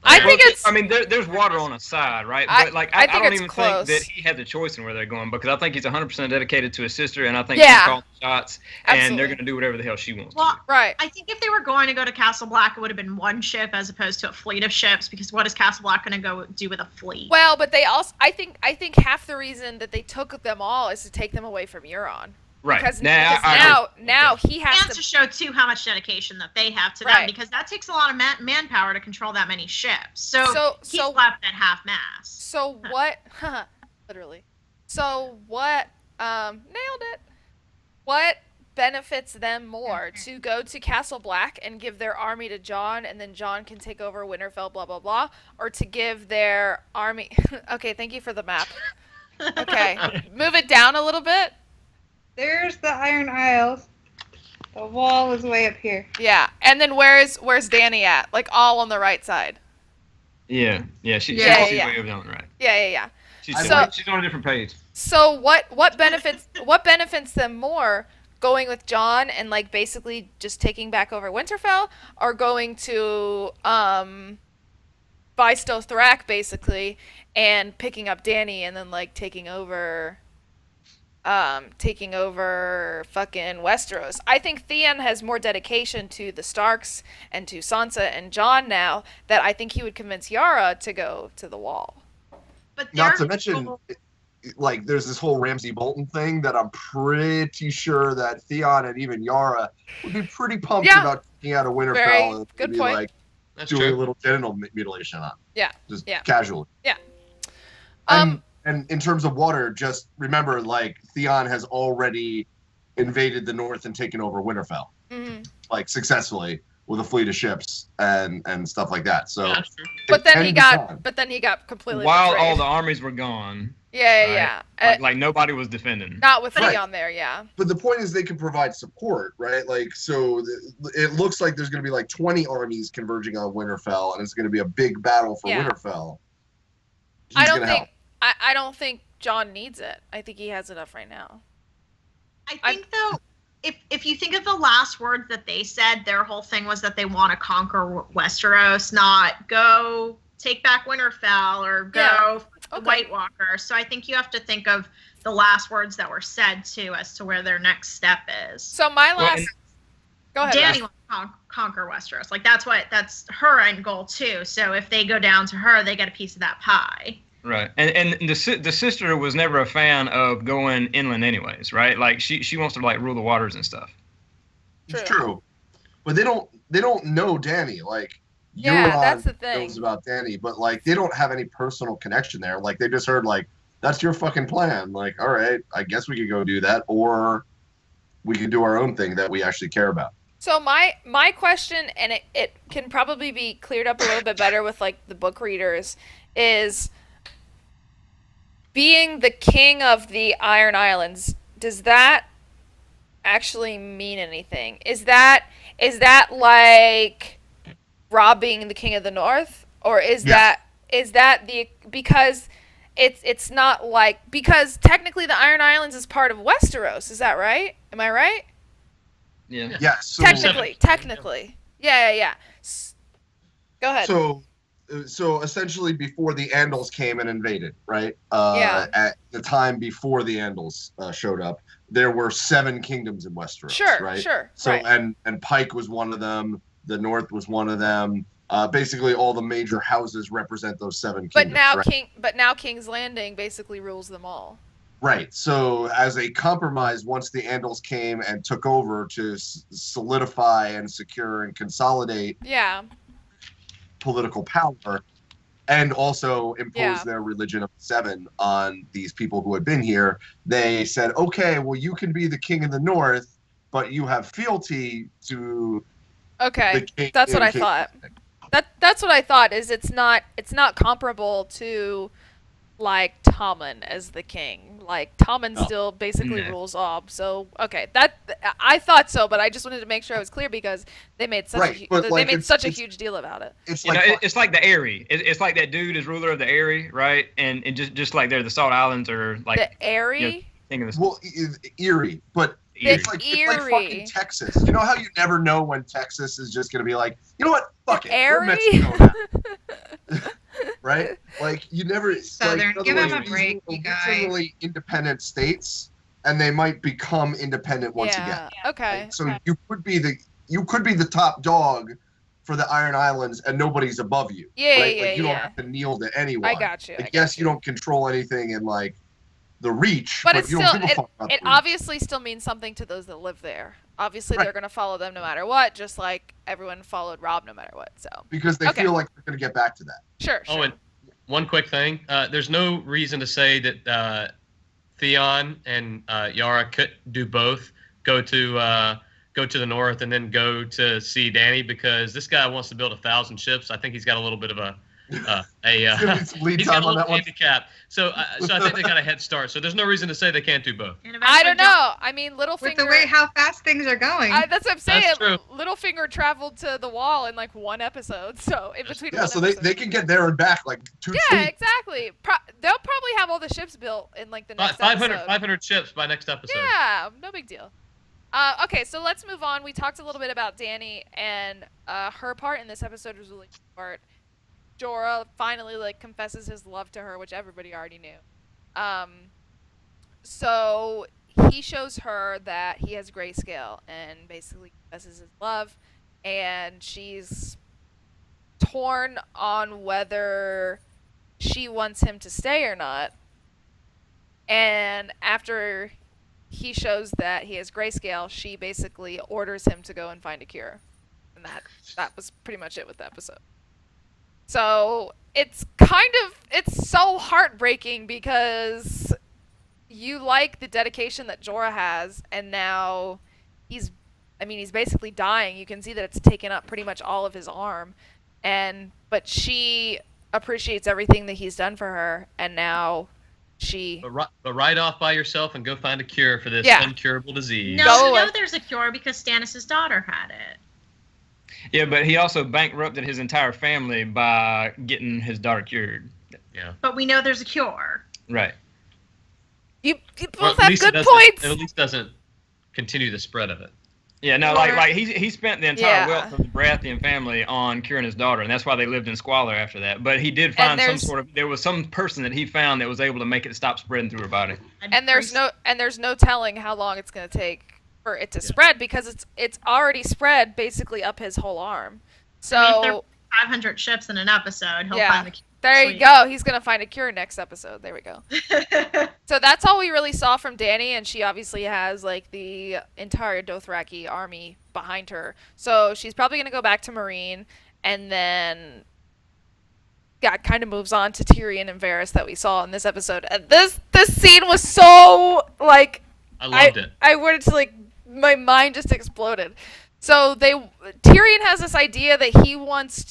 I think it's. I mean, there's water on a side, right? But like, I don't even think that he had the choice in where they're going, because I think he's 100% dedicated to his sister, and I think she's calling the shots, and they're going to do whatever the hell she wants to. Right. I think if they were going to go to Castle Black, it would have been one ship as opposed to a fleet of ships, because what is Castle Black going to go do with a fleet? Well, but they also, I think half the reason that they took them all is to take them away from Euron. Right. Because now he has to show too how much dedication that they have to them, because that takes a lot of manpower to control that many ships. So he's left at half mast. So what? Literally. So what? Nailed it. What benefits them more, to go to Castle Black and give their army to Jon, and then Jon can take over Winterfell, blah blah blah, or to give their army? Okay, thank you for the map. Okay, move it down a little bit. There's the Iron Isles. The wall is way up here. Yeah, and then where's Dany at? Like all on the right side. Yeah, she's way over on the right. Yeah. She's on a different page. So what benefits them more, going with Jon and like basically just taking back over Winterfell, or going to Vaistos Thrak basically and picking up Dany and then like taking over fucking Westeros? I think Theon has more dedication to the Starks and to Sansa and Jon now, that I think he would convince Yara to go to the Wall. But not to mention, like, there's this whole Ramsay Bolton thing that I'm pretty sure that Theon and even Yara would be pretty pumped about taking out a Winterfell and good be point. like That's doing true. a little genital mutilation on. Yeah. Just casually. Yeah. And in terms of water, just remember, like, Theon has already invaded the north and taken over Winterfell, like successfully with a fleet of ships and stuff like that. So, but then he got completely while betrayed. all the armies were gone. Yeah. Like nobody was defending. Not with Theon there, yeah. But the point is, they can provide support, right? Like, so it looks like there's going to be like 20 armies converging on Winterfell, and it's going to be a big battle for Winterfell. I don't think Jon needs it. I think he has enough right now. I think though, if you think of the last words that they said, their whole thing was that they want to conquer Westeros, not go take back Winterfell or go the White Walkers. So I think you have to think of the last words that were said too as to where their next step is. So my last. Go ahead. Dany wants to conquer Westeros. Like that's her end goal too. So if they go down to her, they get a piece of that pie. Right, and the sister was never a fan of going inland, anyways, right? Like she wants to like rule the waters and stuff. It's true, but they don't know Dany. Like that's the thing. Knows about Dany, but like they don't have any personal connection there. Like they just heard like that's your fucking plan. Like all right, I guess we could go do that, or we could do our own thing that we actually care about. So my question, and it can probably be cleared up a little bit better with like the book readers, is being the king of the Iron Islands, does that actually mean anything? Is that like Robb being the king of the North, or is that the because it's not like, because technically the Iron Islands is part of Westeros, is that right? Am I right? Yeah. Yeah. So, technically. Yeah. Go ahead. So essentially, before the Andals came and invaded, right? At the time before the Andals showed up, there were 7 kingdoms in Westeros. Right? Sure. So and Pike was one of them. The North was one of them. Basically, all the major houses represent those 7 kingdoms. But now King's Landing basically rules them all. Right. So as a compromise, once the Andals came and took over to solidify and secure and consolidate. Yeah. Political power, and also impose their religion of 7 on these people who had been here. They said, okay, well, you can be the king of the North, but you have fealty to the king. That's what I thought. That's what I thought, is it's not comparable to like Tommen as the king. Like Tommen still basically rules Ob. So that I thought so, but I just wanted to make sure I was clear because they made such a huge deal about it. It's like it's like the Eyrie. It's like that dude is ruler of the Eyrie, right? And just like they're the Salt Islands or like the Eyrie. Erie, but it's like fucking Texas. You know how you never know when Texas is just gonna be like, you know what? Fuck it. We're Mexico now. Right? Like you never Southern. Give them a break, you guys. Really independent states, and they might become independent once again. Okay. Right? So you could be the top dog for the Iron Islands, and nobody's above you. You don't have to kneel to anyone. I got you. Yes, you don't control anything in like the Reach, but you don't give a fuck about it obviously still means something to those that live there. Obviously, they're going to follow them no matter what, just like everyone followed Robb no matter what. So because they feel like they're going to get back to that. Sure. Oh, and one quick thing: there's no reason to say that Theon and Yara could do both. Go to the north and then go to see Dany, because this guy wants to build 1,000 ships. I think he's got a little bit of a lead time on that one. Handicap. So I think they got a head start. So there's no reason to say they can't do both. I don't know. I mean, Littlefinger. With the way how fast things are going. That's what I'm saying. That's true. Littlefinger traveled to the Wall in like 1 episode. So in between. Yeah, so they can get there and back like 2 feet. Yeah, exactly. They'll probably have all the ships built in like the next 500 ships by next episode. Yeah, no big deal. Okay, so let's move on. We talked a little bit about Dany, and her part in this episode was really short. Jorah finally like confesses his love to her, which everybody already knew. So he shows her that he has grayscale and basically confesses his love, and she's torn on whether she wants him to stay or not. And after he shows that he has grayscale, she basically orders him to go and find a cure. And that was pretty much it with the episode. So it's so heartbreaking because you like the dedication that Jorah has, and now he's basically dying. You can see that it's taken up pretty much all of his arm, but she appreciates everything that he's done for her, and now But ride off by yourself and go find a cure for this incurable disease. No, there's a cure because Stannis' daughter had it. Yeah, but he also bankrupted his entire family by getting his daughter cured. Yeah. But we know there's a cure. Right. You both have good points. It at least doesn't continue the spread of it. Yeah, no, like he spent the entire wealth of the Baratheon family on curing his daughter, and that's why they lived in squalor after that. But he did find there was some person that he found that was able to make it stop spreading through her body. And there's no telling how long it's going to take for it to spread, because it's already spread basically up his whole arm. So I mean, if there are 500 ships in an episode, he'll find the cure. There you go. He's going to find a cure next episode. There we go. So that's all we really saw from Dany, and she obviously has like the entire Dothraki army behind her. So she's probably going to go back to Meereen, and then kind of moves on to Tyrion and Varys that we saw in this episode. And this scene was so like I loved it. I wanted to like my mind just exploded. So Tyrion has this idea that he wants it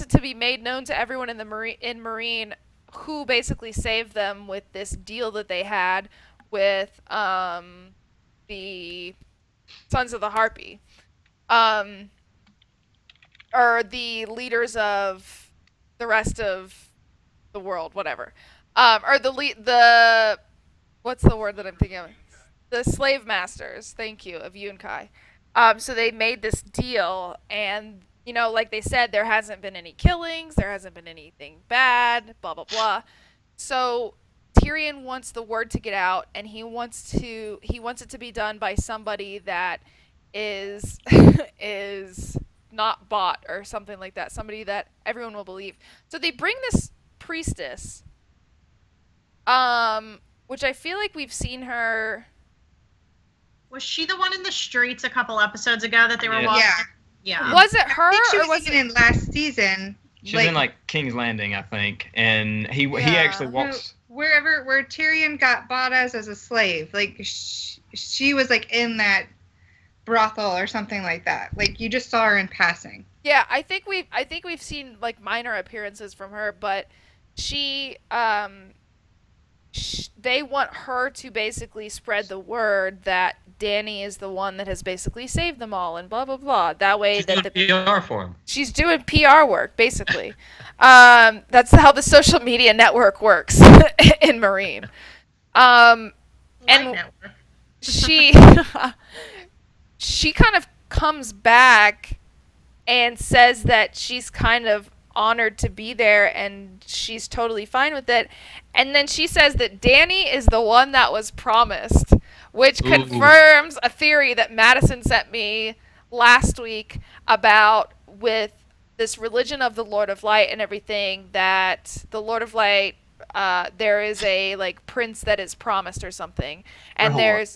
to be made known to everyone in Meereen who basically saved them with this deal that they had with the Sons of the Harpy, or the leaders of the rest of the world, whatever, or the what's the word that I'm thinking of? The slave masters. Thank you, of Yunkai. So they made this deal, and like they said, there hasn't been any killings, there hasn't been anything bad, blah blah blah. So Tyrion wants the word to get out, and he wants it to be done by somebody that is is not bought or something like that, somebody that everyone will believe. So they bring this priestess, which I feel like we've seen her. Was she the one in the streets a couple episodes ago that they were walking? Yeah. Was it her, or was it in last season? She was in like King's Landing, I think, and he actually walks where Tyrion got bought as a slave. Like she was like in that brothel or something like that. Like you just saw her in passing. Yeah, I think we've seen like minor appearances from her, but she they want her to basically spread the word that Dany is the one that has basically saved them all, and blah blah blah. That way, she's doing PR for him. She's doing PR work, basically. That's how the social media network works in Meereen. And she kind of comes back and says that she's kind of honored to be there, and she's totally fine with it. And then she says that Dany is the one that was promised, which confirms a theory that Madison sent me last week about with this religion of the Lord of Light and everything, that the Lord of Light, there is a like prince that is promised or something. And there's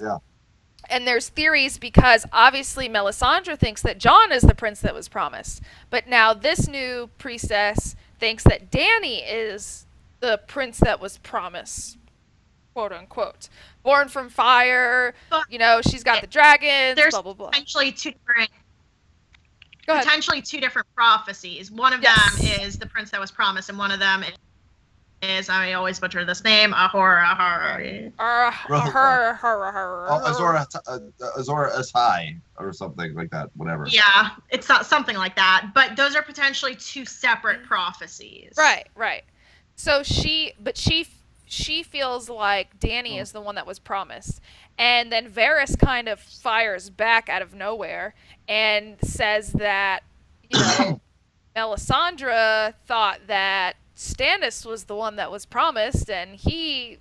theories because obviously Melisandre thinks that Jon is the prince that was promised. But now this new priestess thinks that Dany is the prince that was promised, quote unquote. Born from fire, she's got the dragons, there's blah, blah, blah. Potentially two different prophecies. One of them is the prince that was promised, and one of them is, I always butcher this name, Azor Ahai or something like that, whatever. Yeah, it's not something like that, but those are potentially two separate prophecies. Right. So she feels like Dany is the one that was promised. And then Varys kind of fires back out of nowhere and says that, Melisandre thought that Stannis was the one that was promised, and she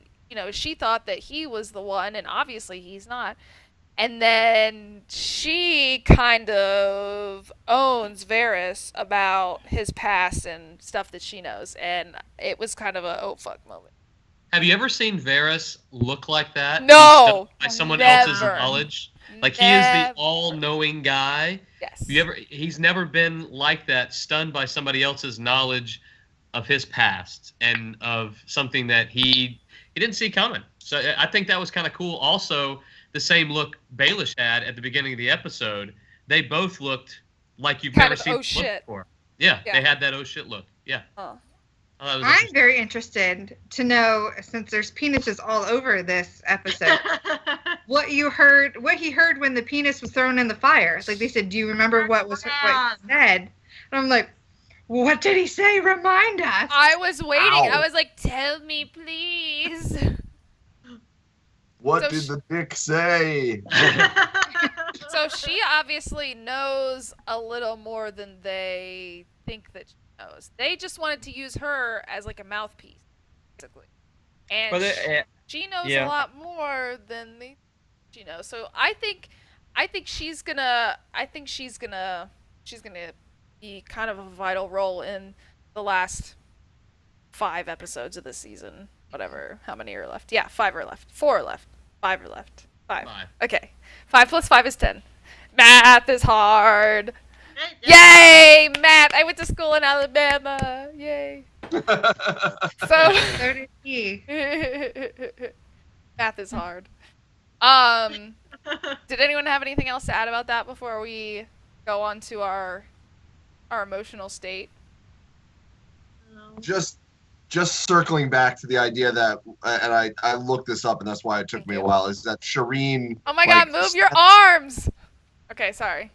thought that he was the one, and obviously he's not. And then she kind of owns Varys about his past and stuff that she knows, and it was kind of a oh fuck moment. Have you ever seen Varys look like that? No, by someone never. else's knowledge. Like he is the all-knowing guy. Yes. He's never been like that, stunned by somebody else's knowledge of his past and of something that he didn't see coming. So I think that was kind of cool. Also, the same look Baelish had at the beginning of the episode. They both looked like you've never seen them look before. Yeah, they had that oh shit look. Yeah. Oh. I'm very interested to know, since there's penises all over this episode, what he heard when the penis was thrown in the fire. Like they said, do you remember what he said? And I'm like, what did he say? Remind us. I was waiting. Ow. I was like, tell me, please. What did the dick say? So she obviously knows a little more than they think that she knows. They just wanted to use her as like a mouthpiece, basically. And she knows a lot more than she knows. So I think she's gonna be kind of a vital role in the last 5 episodes of the season. Whatever. How many are left? Yeah, 5 are left. 4 are left. 5 are left. 5. Okay. 5 plus 5 is 10. Math is hard. Yay, math! I went to school in Alabama. Yay. So math is hard. Did anyone have anything else to add about that before we go on to our emotional state? Just circling back to the idea that, and I looked this up, and that's why it took me a while, is that Shireen... Oh my god, move your arms! Okay, sorry.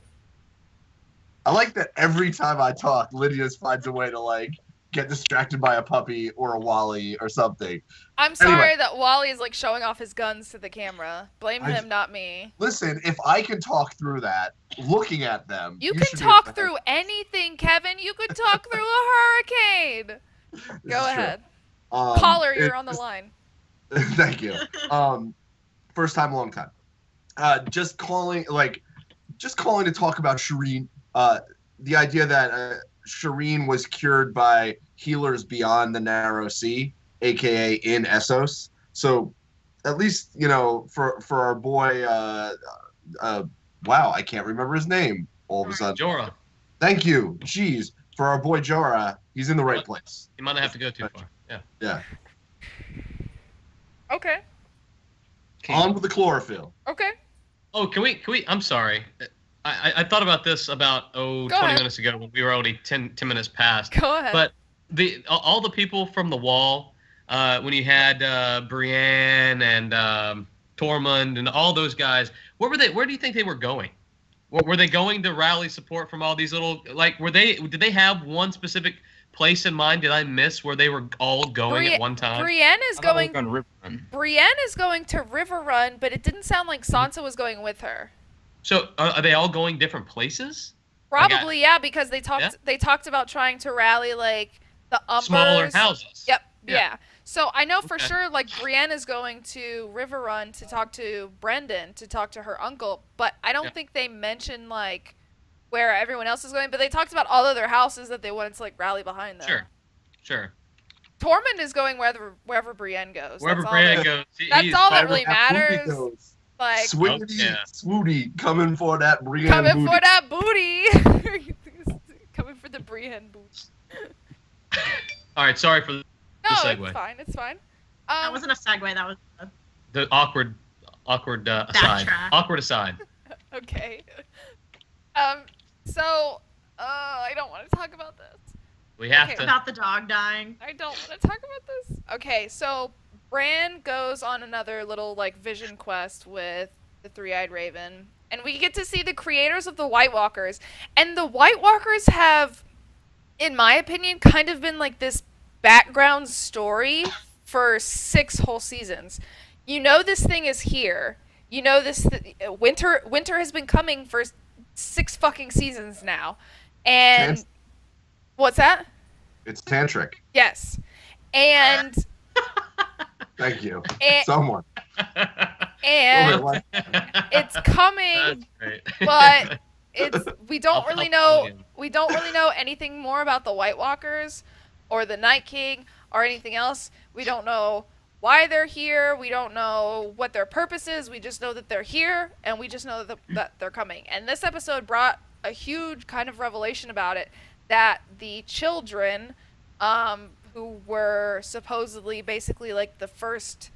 I like that every time I talk, Lydia finds a way to, like, get distracted by a puppy or a Wally or something. I'm sorry that Wally is, like, showing off his guns to the camera. Blame him, not me. Listen, if I can talk through that, looking at them... You can talk through anything, Kevin. You could talk through a hurricane. Go ahead. Caller, you're on the line. Thank you. First time, long time. Just calling to talk about Shireen. The idea that Shireen was cured by healers beyond the Narrow Sea, aka in Essos. So, at least for our boy, wow, I can't remember his name all of a sudden. Jorah. Thank you. Jeez. For our boy Jorah, he's in the right place. He might not have to go too far. Yeah. Okay. On with the chlorophyll. Okay. Oh, can we? I'm sorry. I thought about this about 20 minutes ago when we were already 10 minutes past. Go ahead. But all the people from the Wall, when you had Brienne and Tormund and all those guys, where were they? Where do you think they were going? Were they going to rally support from all these little, like, did they have one specific place in mind? Did I miss where they were all going at one time? Brienne is going to River Run, but it didn't sound like Sansa was going with her. So are they all going different places? Probably, yeah, because they talked about trying to rally, like, the Umbers. Smaller houses. Yep, yeah. So I know for sure, like, Brienne is going to River Run to talk to Brendan, to talk to her uncle, but I don't think they mentioned, like, where everyone else is going, but they talked about all of their houses that they wanted to, like, rally behind them. Sure. Tormund is going wherever Brienne goes. Wherever Brienne goes. That's all that really matters. Like, Swooty, coming for that Brienne Coming booty. for that booty. Coming for the Brienne booty. All right, sorry for the segue. It's fine. That wasn't a segue. That was the awkward aside. Awkward aside. Okay. So, I don't want to talk about this. We have to. About the dog dying. I don't want to talk about this. Okay, so Bran goes on another little, like, vision quest with the Three-Eyed Raven, and we get to see the creators of the White Walkers. And the White Walkers have, in my opinion, kind of been like this background story for 6 whole seasons. You know this thing is here. You know this winter has been coming for 6 fucking seasons now. And what's that? It's tantric. Yes. And thank you. Someone. And it's coming, but we don't really know anything more about the White Walkers or the Night King or anything else. We don't know why they're here. We don't know what their purpose is. We just know that they're here, and we just know that they're coming. And this episode brought a huge kind of revelation about it, that the children, who were supposedly basically like the first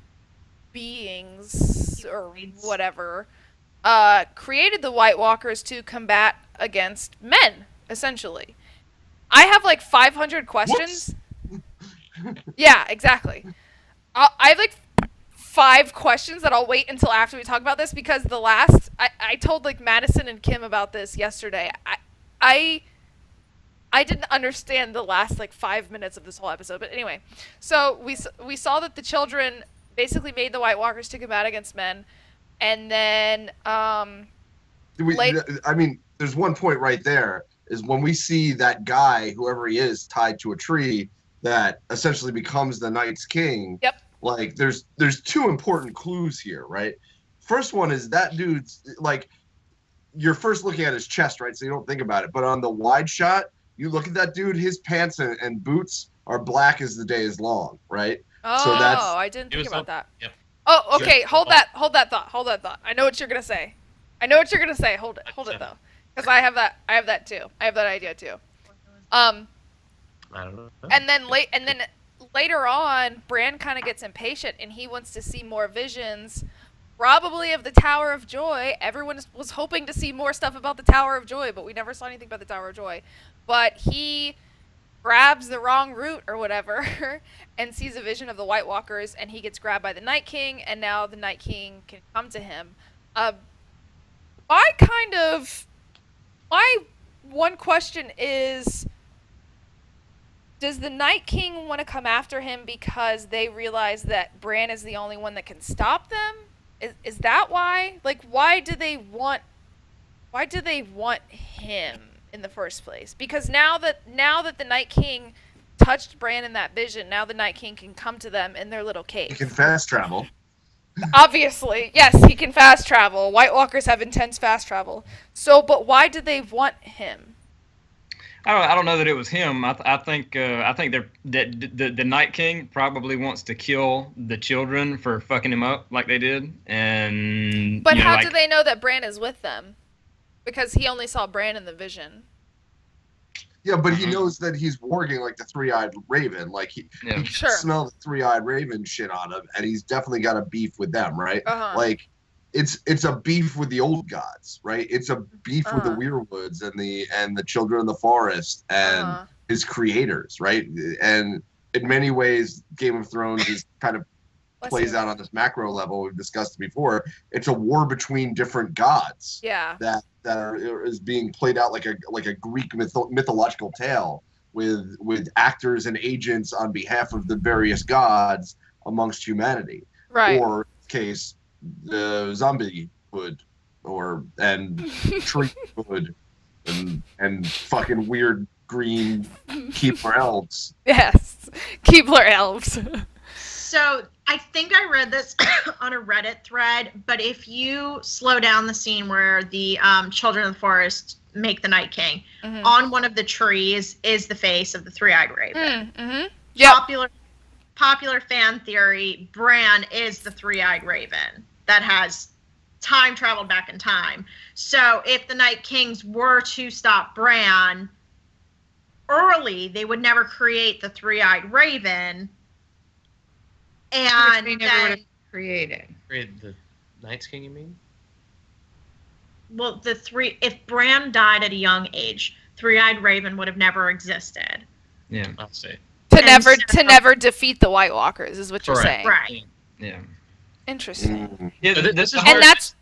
beings or whatever, created the White Walkers to combat against men, essentially. I have like 500 questions. Yeah, exactly. I have like 5 questions that I'll wait until after we talk about this, because the last I told like Madison and Kim about this yesterday. I didn't understand the last like 5 minutes of this whole episode, but anyway, so we saw that the children basically made the White Walkers to combat against men, and then there's one point right there is when we see that guy, whoever he is, tied to a tree that essentially becomes the Night's King. Yep. Like there's two important clues here, right? First one is that dude's like, you're first looking at his chest, right? So you don't think about it. But on the wide shot, you look at that dude, his pants and boots are black as the day is long, right? Oh, so I didn't think about that. Yep. Oh, okay. Hold that thought. I know what you're gonna say. Hold it though, because I have that too. I have that idea too. I don't know. And then later on, Bran kind of gets impatient and he wants to see more visions, probably of the Tower of Joy. Everyone was hoping to see more stuff about the Tower of Joy, but we never saw anything about the Tower of Joy. But he grabs the wrong route or whatever and sees a vision of the White Walkers, and he gets grabbed by the Night King, and now the Night King can come to him. My one question is, does the Night King want to come after him because they realize that Bran is the only one that can stop them? Is that why? Like, why do they want him in the first place? Because now that the Night King touched Bran in that vision, now the Night King can come to them in their little cave. He can fast travel. Obviously, yes, he can fast travel. White Walkers have intense fast travel. So, but why do they want him? I don't know that it was him. I think that the Night King probably wants to kill the children for fucking him up like they did. But how do they know that Bran is with them? Because he only saw Bran in the vision. Yeah, but he knows that he's warging like the three-eyed raven. Like he can smell the three-eyed raven shit on him, and he's definitely got a beef with them, right? Like it's a beef with the old gods, right? It's a beef with the Weirwoods and the children of the forest and his creators, right? And in many ways, Game of Thrones is kind of plays out on this macro level we've discussed before. It's a war between different gods. Yeah. That is being played out like a Greek mythological tale with actors and agents on behalf of the various gods amongst humanity. Right. Or in this case, the zombie hood and tree hood and fucking weird green Keebler elves. Yes. Keebler elves. So I think I read this on a Reddit thread, but if you slow down the scene where the children of the forest make the Night King, on one of the trees is the face of the three-eyed raven. Yep. Popular fan theory, Bran is the three-eyed raven that has time traveled back in time. So if the Night Kings were to stop Bran early, they would never create the three-eyed raven. And they never would have created the Night's King, you mean? Well, if Bran died at a young age, three-eyed raven would have never existed. Yeah, I'll say. To never defeat the White Walkers is what you're saying. Right. Yeah. Interesting. Yeah, this is and that's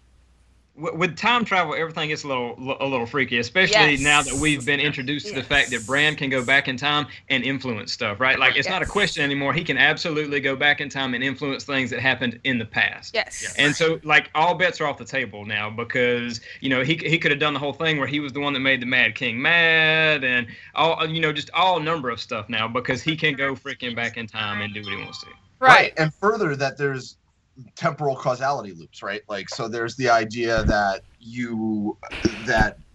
with time travel, everything gets a little freaky, especially now that we've been introduced to the fact that Bran can go back in time and influence stuff, right? Like, it's not a question anymore. He can absolutely go back in time and influence things that happened in the past. Yes. And so, like, all bets are off the table now because, he could have done the whole thing where he was the one that made the Mad King mad and all, just all number of stuff now because he can go freaking back in time and do what he wants to. Right. And further, that there's temporal causality loops, right? Like, so there's the idea that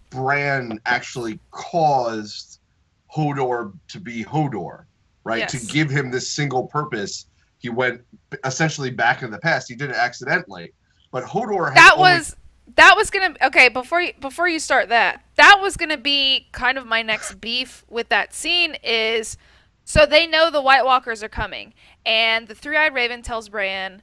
Bran actually caused Hodor to be Hodor, right? Yes. To give him this single purpose. He went essentially back in the past. He did it accidentally, but Hodor had that was gonna before you start that was gonna be kind of my next beef with that scene is, so they know the White Walkers are coming, and the three-eyed raven tells Bran,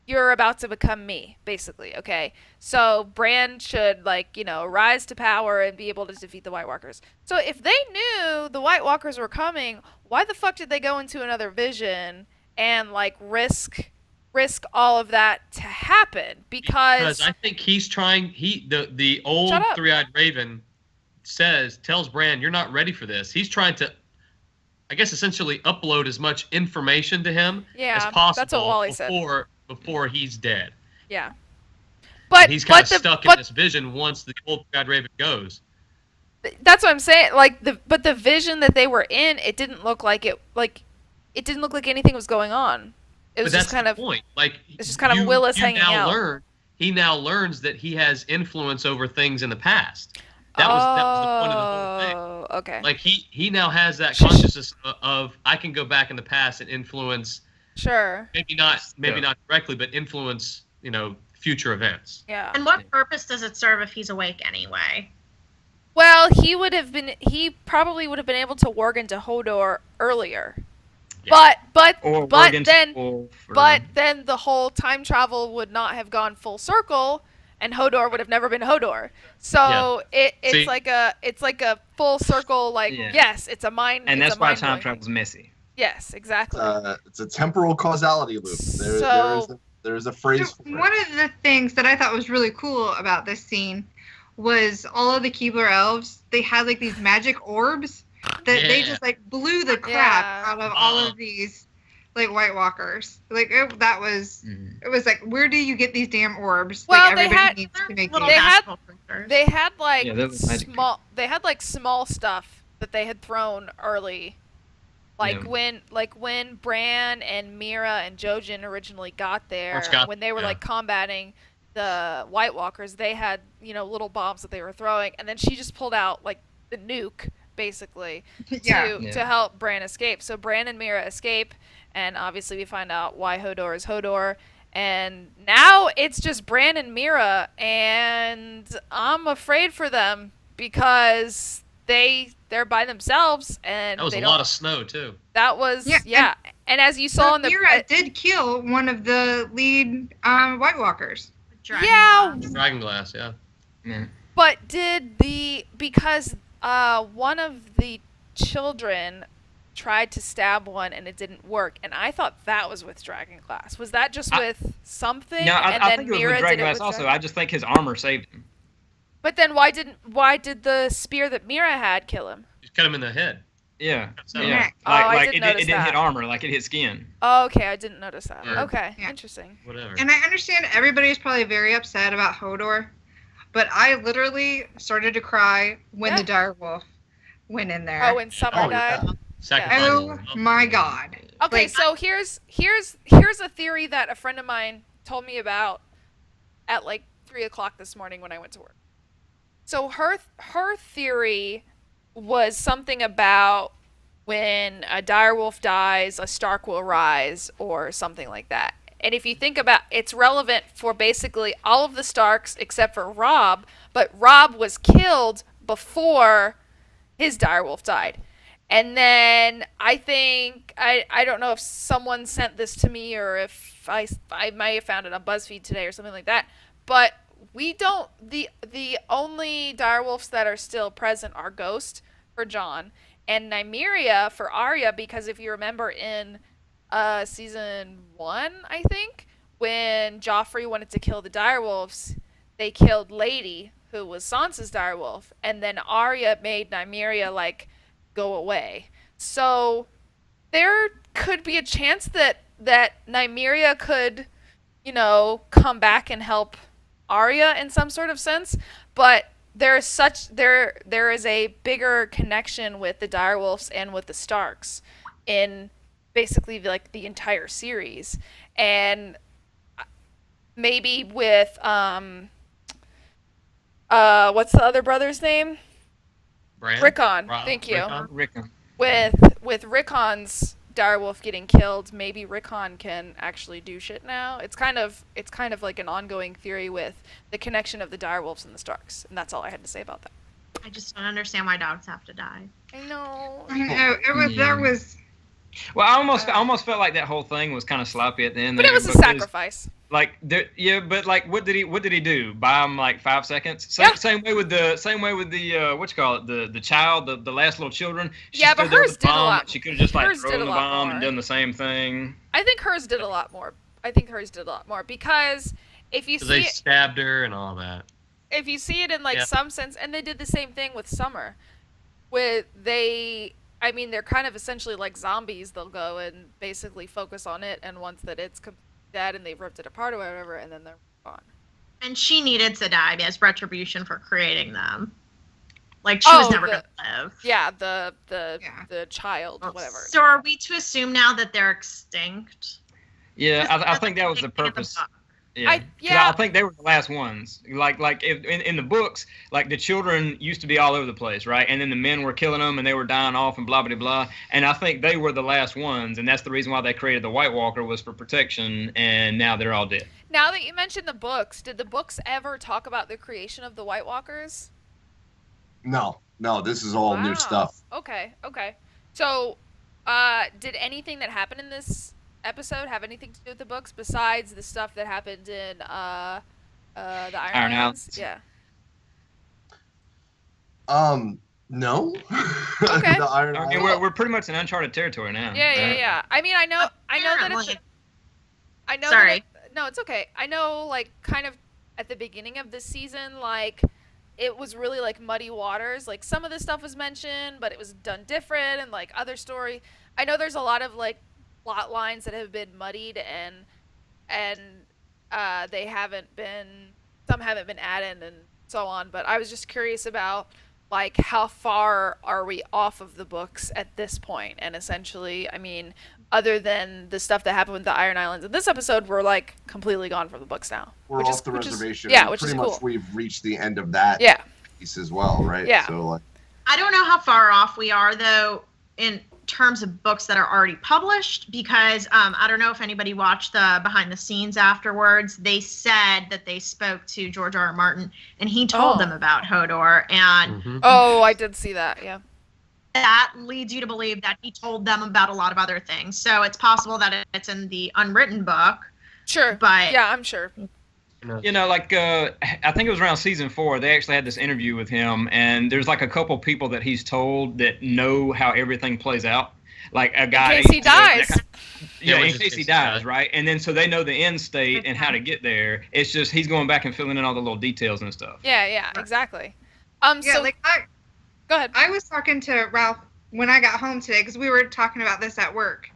you're about to become me, basically, okay? So Bran should, rise to power and be able to defeat the White Walkers. So if they knew the White Walkers were coming, why the fuck did they go into another vision and, risk all of that to happen? Because I think he's trying, the old three-eyed raven tells Bran, you're not ready for this. He's trying to I guess essentially upload as much information to him as possible that's what Wally said. before he's dead. Yeah. But and he's kind of stuck in this vision once the old God Raven goes. That's what I'm saying. Like the vision that they were in, it didn't look like it didn't look like anything was going on. It was just kind of point. Like it's just kind of Willis hanging out. He now learns that he has influence over things in the past. That was the point of the whole thing. Oh, okay. Like he now has that consciousness of I can go back in the past and influence. Sure. Maybe not directly, but influence future events. Yeah. And what purpose does it serve if he's awake anyway? Well, he probably would have been able to warg into Hodor earlier. Yeah. But then the whole time travel would not have gone full circle, and Hodor would have never been Hodor. So it's like a full circle. Yes, it's a mind. And that's why time travel is messy. Yes, exactly. It's a temporal causality loop. There's a phrase. One of the things that I thought was really cool about this scene was all of the Keebler elves. They had like these magic orbs that they just like blew the crap out of all of these like White Walkers. Like it was like, where do you get these damn orbs? Well, like everybody needs to make they had like small stuff that they had thrown early. When Bran and Mira and Jojen originally got there, when they were like combating the White Walkers, they had little bombs that they were throwing, and then she just pulled out like the nuke basically to help Bran escape. So Bran and Mira escape, and obviously we find out why Hodor is Hodor, and now it's just Bran and Mira, and I'm afraid for them because they're by themselves, and that was a lot of snow too. That was and as you saw in the Mira did kill one of the lead White Walkers. Dragonglass, yeah. But because one of the children tried to stab one and it didn't work, and I thought that was with Dragonglass. Was that just with something? No, I think it was with Dragonglass also. I just think his armor saved him. But then why did the spear that Mira had kill him? Just cut him in the head. Yeah. So, yeah. Like it didn't hit armor, like it hit skin. Oh, okay, I didn't notice that. Okay, interesting. Whatever. And I understand everybody is probably very upset about Hodor, but I literally started to cry when the direwolf went in there. Oh, when Summer died? Oh my God. Okay, so here's a theory that a friend of mine told me about at like 3:00 this morning when I went to work. So her theory was something about when a direwolf dies, a Stark will rise, or something like that. And if you think about it's relevant for basically all of the Starks except for Robb, but Robb was killed before his direwolf died. And then I think, I don't know if someone sent this to me or if I might have found it on BuzzFeed today or something like that, but we don't, the only direwolves that are still present are Ghost for Jon and Nymeria for Arya, because if you remember in season 1, I think, when Joffrey wanted to kill the direwolves, they killed Lady, who was Sansa's direwolf, and then Arya made Nymeria like go away. So there could be a chance that Nymeria could, come back and help Arya in some sort of sense, but there is a bigger connection with the direwolves and with the Starks in basically like the entire series, and maybe with what's the other brother's name? Rickon. Thank you. Rickon. With Rickon's direwolf getting killed, maybe Rickon can actually do shit now. It's kind of like an ongoing theory with the connection of the direwolves and the Starks, and that's all I had to say about that. I just don't understand why dogs have to die. I know. That was. Well, I almost felt like that whole thing was kind of sloppy at the end. But it was a sacrifice. But what did he do? Buy him like 5 seconds? Same way with the what you call it, the child, the last little children. But hers did a lot. She could have just like thrown the bomb and done the same thing. I think hers did a lot more. Because if you see they stabbed her and all that. If you see it in some sense, and they did the same thing with Summer, with they I mean, they're kind of essentially like zombies. They'll go and basically focus on it, and once that it's dead and they've ripped it apart or whatever, and then they're gone. And she needed to die as retribution for creating them. Like, she was never going to live. Yeah, the child, whatever. So are we to assume now that they're extinct? Yeah, I think that was the purpose. Yeah, I think they were the last ones. Like if, in the books, like the children used to be all over the place, right? And then the men were killing them, and they were dying off, and blah blah blah. And I think they were the last ones, and that's the reason why they created the White Walker, was for protection. And now they're all dead. Now that you mentioned the books, did the books ever talk about the creation of the White Walkers? No, this is all new stuff. Okay. So, did anything that happened in this episode have anything to do with the books besides the stuff that happened in the Iron Islands? Yeah. No. Okay. The Iron I mean, we're pretty much in uncharted territory now. Yeah. I mean, I know that it's. I know. Sorry. No, it's okay. I know, like, kind of at the beginning of this season, like, it was really like muddy waters. Like, some of the stuff was mentioned, but it was done different, and like other story. I know there's a lot of like plot lines that have been muddied, and they haven't been, some haven't been added and so on. But I was just curious about, like, how far are we off of the books at this point? And essentially, I mean, other than the stuff that happened with the Iron Islands in this episode, we're like completely gone from the books now. We're off the reservation. Which pretty is much cool. We've reached the end of that piece as well, right? Yeah. So, like, I don't know how far off we are, though, in terms of books that are already published, because I don't know if anybody watched the behind the scenes afterwards. They said that they spoke to George R.R. Martin, and he told them about Hodor, and I did see that. Yeah, that leads you to believe that he told them about a lot of other things. So it's possible that it's in the unwritten book. Sure, but yeah, I'm sure. You know, like, I think it was around season 4, they actually had this interview with him, and there's like a couple people that he's told that know how everything plays out. Like a guy. In case he dies. In case he dies, right? And then so they know the end state and how to get there. It's just he's going back and filling in all the little details and stuff. Yeah, exactly. Go ahead. I was talking to Ralph when I got home today, because we were talking about this at work.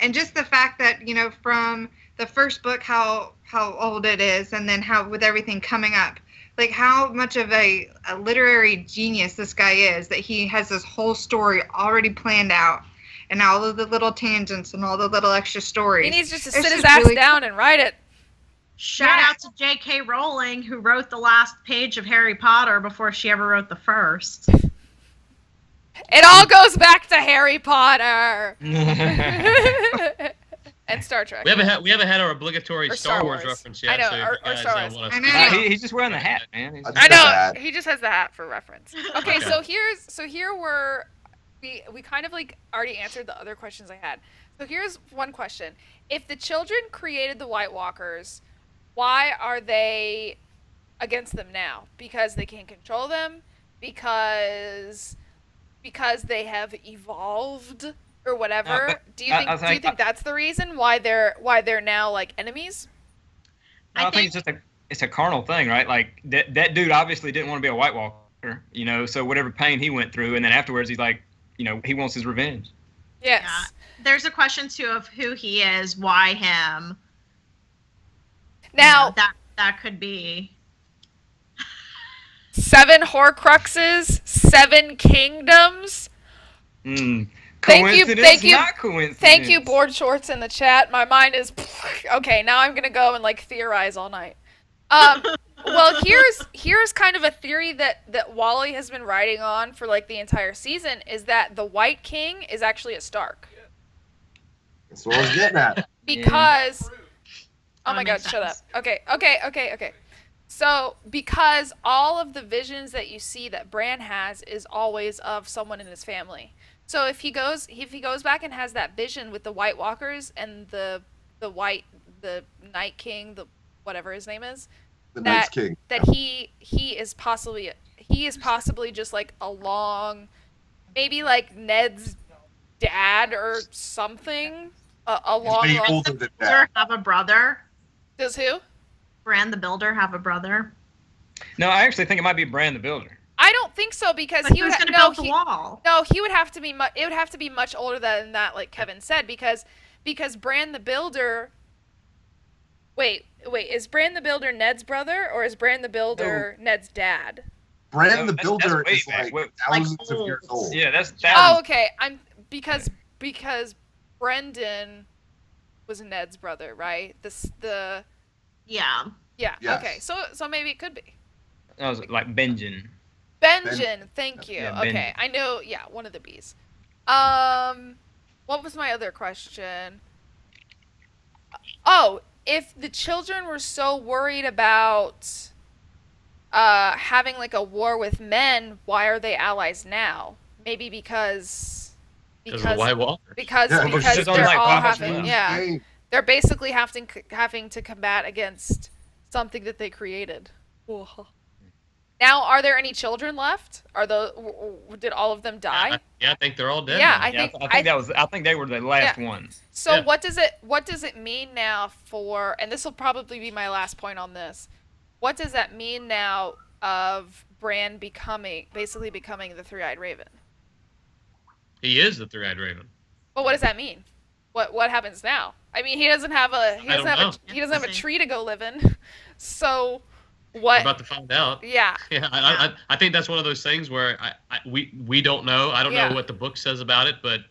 And just the fact that, you know, from the first book, how old it is, and then how with everything coming up, like how much of a literary genius this guy is, that he has this whole story already planned out, and all of the little tangents and all the little extra stories. He needs just to sit his ass down and write it. Shout out to J.K. Rowling, who wrote the last page of Harry Potter before she ever wrote the first. It all goes back to Harry Potter. And Star Trek. We haven't had our obligatory Star Wars reference yet. I know, or Star Wars. He's just wearing the hat, man. I know. He just has the hat for reference. Okay, so here we kind of like already answered the other questions I had. So here's one question: if the children created the White Walkers, why are they against them now? Because they can't control them? Because they have evolved? Or whatever. Do you think that's the reason why they're now like enemies? I think it's a carnal thing, right? Like that dude obviously didn't want to be a White Walker, you know. So whatever pain he went through, and then afterwards he's like, you know, he wants his revenge. Yes. Yeah. There's a question too of who he is, why him. Now that could be 7 Horcruxes, 7 kingdoms. Thank you, board shorts in the chat. My mind is okay. Now I'm gonna go and like theorize all night. Well, here's kind of a theory that Wally has been writing on for like the entire season, is that the White King is actually a Stark. That's what I was getting at. Because, oh my God, shut up. Okay. So, because all of the visions that you see that Bran has is always of someone in his family. So if he goes back and has that vision with the White Walkers and the Night King, the whatever his name is, Night King, that he is possibly just like maybe like Ned's dad or something. Does the Builder have a brother? Does who? Bran the Builder have a brother? No, I actually think it might be Bran the Builder. I don't think so because but he was going to build the wall. No, he would have to be. It would have to be much older than that, like Kevin said, because Bran the Builder. Wait, is Bran the Builder Ned's brother or is Bran the Builder Ned's dad? Bran the Builder is like thousands of years old. Yeah, that's. Oh, okay. Because Brendan was Ned's brother, right? Yeah. Yeah. Yes. Okay. So maybe it could be. That was like Benjen. Benjen, thank you. Yeah, okay, I know. Yeah, one of the B's. What was my other question? Oh, if the children were so worried about having like a war with men, why are they allies now? Maybe because of the White Walkers. Because they're all having they're basically having to combat against something that they created. Now, are there any children left? Did all of them die? I think they're all dead. Yeah, I think they were the last ones. So what does it mean now for? And this will probably be my last point on this. What does that mean now of Bran basically becoming the Three-Eyed Raven? He is the Three-Eyed Raven. But what does that mean? What happens now? I mean, he doesn't have a tree to go live in. So. What? We're about to find out. Yeah. Yeah. I think that's one of those things where we don't know. I don't know what the book says about it, but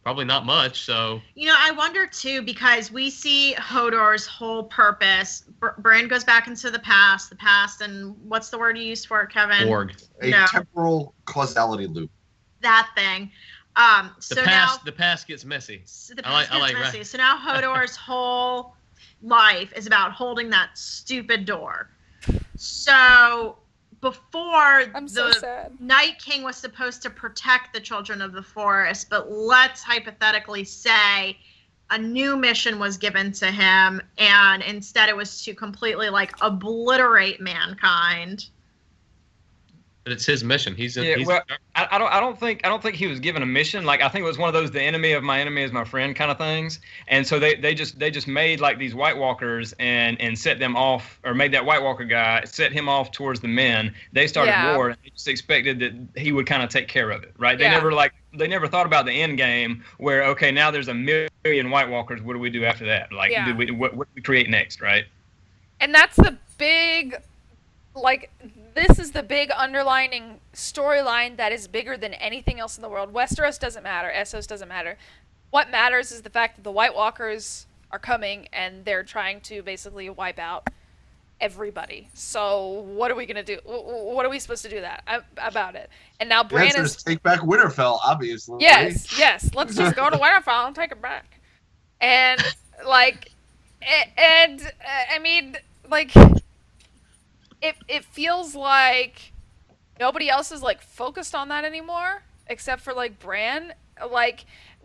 probably not much. So. I wonder too because we see Hodor's whole purpose. Bran goes back into the past, and what's the word you used for it, Kevin? Borg. A temporal causality loop. That thing. The past gets messy. The past gets messy. Right. So now Hodor's whole life is about holding that stupid door. So before Night King was supposed to protect the children of the forest, but let's hypothetically say a new mission was given to him, and instead it was to completely obliterate mankind. But it's his mission. I don't think he was given a mission. Like I think it was one of those the enemy of my enemy is my friend kind of things. And so they just made like these White Walkers and set them off, or made that White Walker guy set him off towards the men. They started war, and they just expected that he would kind of take care of it, right? They never thought about the end game where okay, now there's a million White Walkers. What do we do after that? Like what do we create next, right? And that's the big this is the big underlining storyline that is bigger than anything else in the world. Westeros doesn't matter. Essos doesn't matter. What matters is the fact that the White Walkers are coming and they're trying to basically wipe out everybody. So what are we going to do? What are we supposed to do about it? And now Bran is... take back Winterfell, obviously. Yes. Let's just go to Winterfell and take it back. And, I mean, It feels like nobody else is focused on that anymore except for Bran.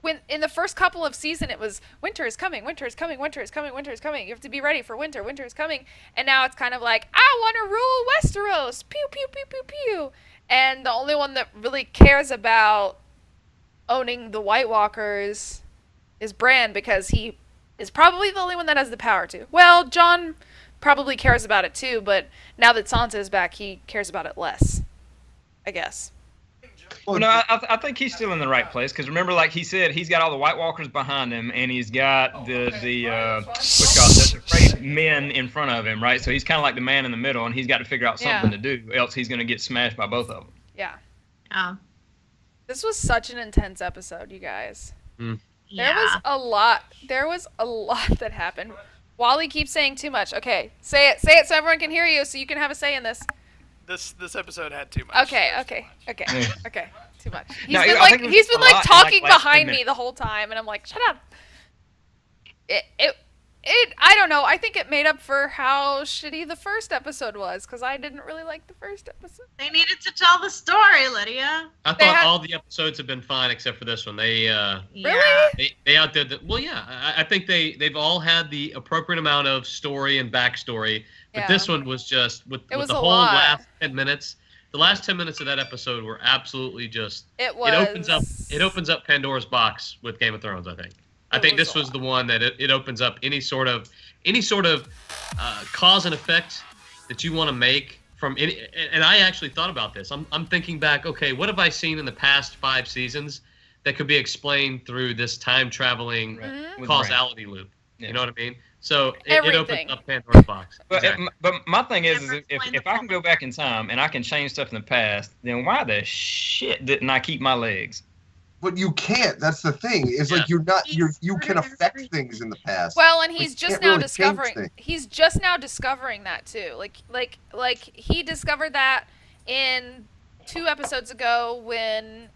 When in the first couple of season it was winter is coming, winter is coming, winter is coming, winter is coming. You have to be ready for winter, winter is coming. And now it's kind of I want to rule Westeros. Pew pew pew pew pew. And the only one that really cares about owning the White Walkers is Bran because he is probably the only one that has the power to. Well, Jon probably cares about it too, but now that Sansa is back, he cares about it less, I guess. Well, no, I think he's still in the right place because remember, like he said, he's got all the White Walkers behind him, and he's got the afraid men in front of him, right? So he's kind of like the man in the middle, and he's got to figure out something to do, else he's going to get smashed by both of them. Yeah. This was such an intense episode, you guys. Mm. There was a lot that happened. Wally keeps saying too much. Okay, say it so everyone can hear you, so you can have a say in this. This episode had too much. Okay. Too much. He's been talking behind me the whole time, and I'm like, shut up. I don't know. I think it made up for how shitty the first episode was, because I didn't really like the first episode. They needed to tell the story, Lydia. I thought all the episodes have been fine except for this one. They really? They outdid the. Well, yeah. I think they've all had the appropriate amount of story and backstory, but this one was just with the whole last 10 minutes. The last 10 minutes of that episode were absolutely just. It was. It opens up Pandora's box with Game of Thrones, I think. I think this was the one that it opens up any sort of cause and effect that you want to make from any, and I actually thought about this. I'm thinking back, okay, what have I seen in the past 5 seasons that could be explained through this time traveling causality loop? Yeah. You know what I mean? So it opens up Pandora's box. But my thing is if I can go back in time and I can change stuff in the past, then why the shit didn't I keep my legs? But you can't. That's the thing. It's like you can affect things in the past. Well, and he's just now discovering. He's just now discovering that too. Like he discovered that in 2 episodes ago when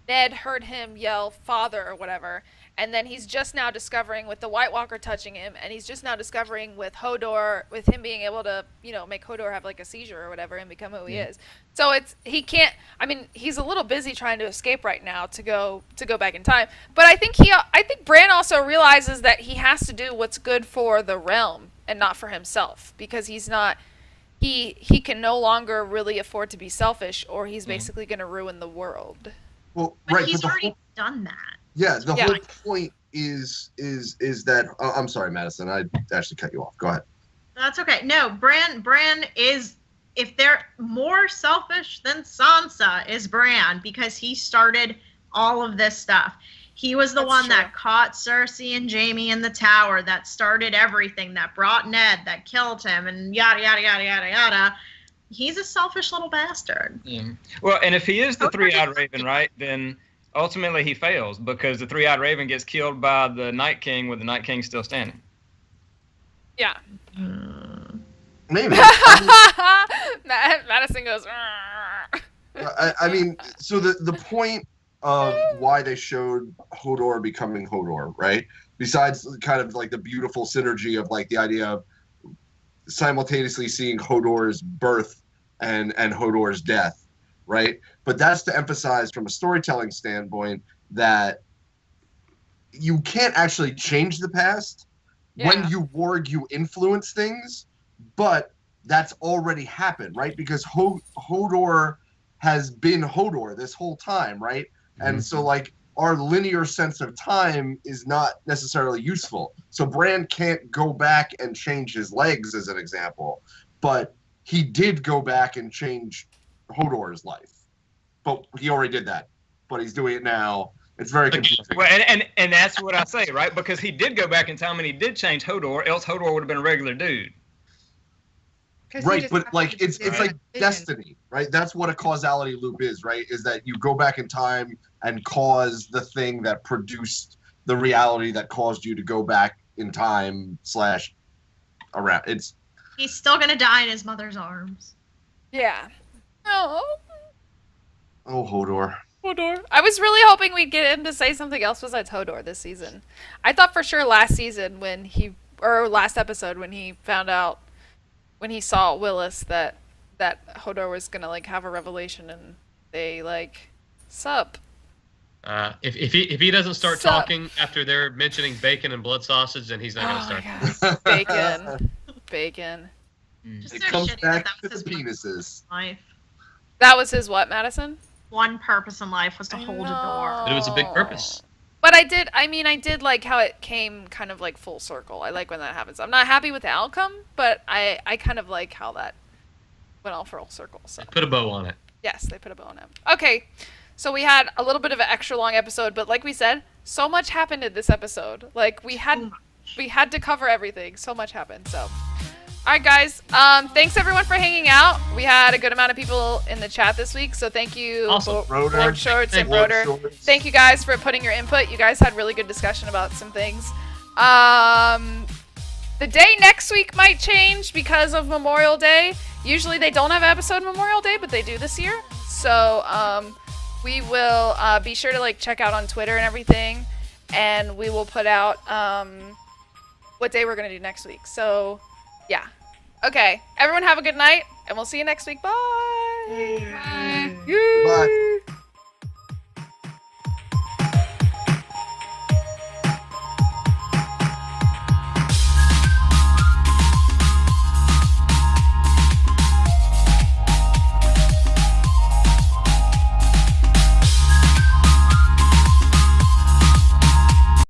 Ned heard him yell "father" or whatever, and then he's just now discovering with the White Walker touching him, and he's just now discovering with Hodor, with him being able to, make Hodor have like a seizure or whatever and become who he is. So he can't. I mean, he's a little busy trying to escape right now to go back in time. But I think Bran also realizes that he has to do what's good for the realm and not for himself, because he's not. He can no longer really afford to be selfish, or he's basically going to ruin the world. Well, but he's already done that. Yeah, the whole point is that I'm sorry, Madison, I actually cut you off. Go ahead. That's okay. No, Bran is, if they're more selfish than Sansa is Bran, because he started all of this stuff. He was the one that caught Cersei and Jaime in the tower, that started everything, that brought Ned, that killed him, and yada yada yada yada yada. He's a selfish little bastard. Yeah. Well, and if he is the three-eyed raven, right, then ultimately he fails, because the three-eyed raven gets killed by the Night King with the Night King still standing. Yeah. Maybe. Madison goes. I mean, so the point of why they showed Hodor becoming Hodor, right? Besides kind of like the beautiful synergy of like the idea of simultaneously seeing Hodor's birth and Hodor's death, right? But that's to emphasize from a storytelling standpoint that you can't actually change the past. When you warg, you influence things, but that's already happened, right? Because Hodor has been Hodor this whole time, right? And so like our linear sense of time is not necessarily useful. So Bran can't go back and change his legs, as an example, but he did go back and change Hodor's life. But he already did that. But he's doing it now. It's very confusing. Well, and that's what I say, right? Because he did go back in time and he did change Hodor, else Hodor would have been a regular dude. Right, but like it's like destiny, right? That's what a causality loop is, right? Is that you go back in time and cause the thing that produced the reality that caused you to go back in time / around. He's still gonna die in his mother's arms. Yeah. Oh, Hodor. I was really hoping we'd get him to say something else besides Hodor this season. I thought for sure last episode when he found out, when he saw Willis, that Hodor was gonna like have a revelation, and they like sup. If he doesn't start talking after they're mentioning bacon and blood sausage, then he's not gonna start. Bacon. It comes back to the penises. Life. That was his what, Madison? One purpose in life was to hold a door. But it was a big purpose. But I did like how it came kind of like full circle. I like when that happens. I'm not happy with the outcome, but I kind of like how that went all full circle. So. They put a bow on it. Yes, they put a bow on it. Okay, so we had a little bit of an extra long episode, but like we said, so much happened in this episode. Like we had to cover everything. So much happened. So. All right, guys. Thanks everyone for hanging out. We had a good amount of people in the chat this week, so thank you, Board Shorts and Broder. Thank you guys for putting your input. You guys had really good discussion about some things. The day next week might change because of Memorial Day. Usually they don't have an episode Memorial Day, but they do this year. So we will be sure to like check out on Twitter and everything, and we will put out what day we're gonna do next week. So yeah. Okay. Everyone have a good night, and we'll see you next week. Bye. Bye. Bye.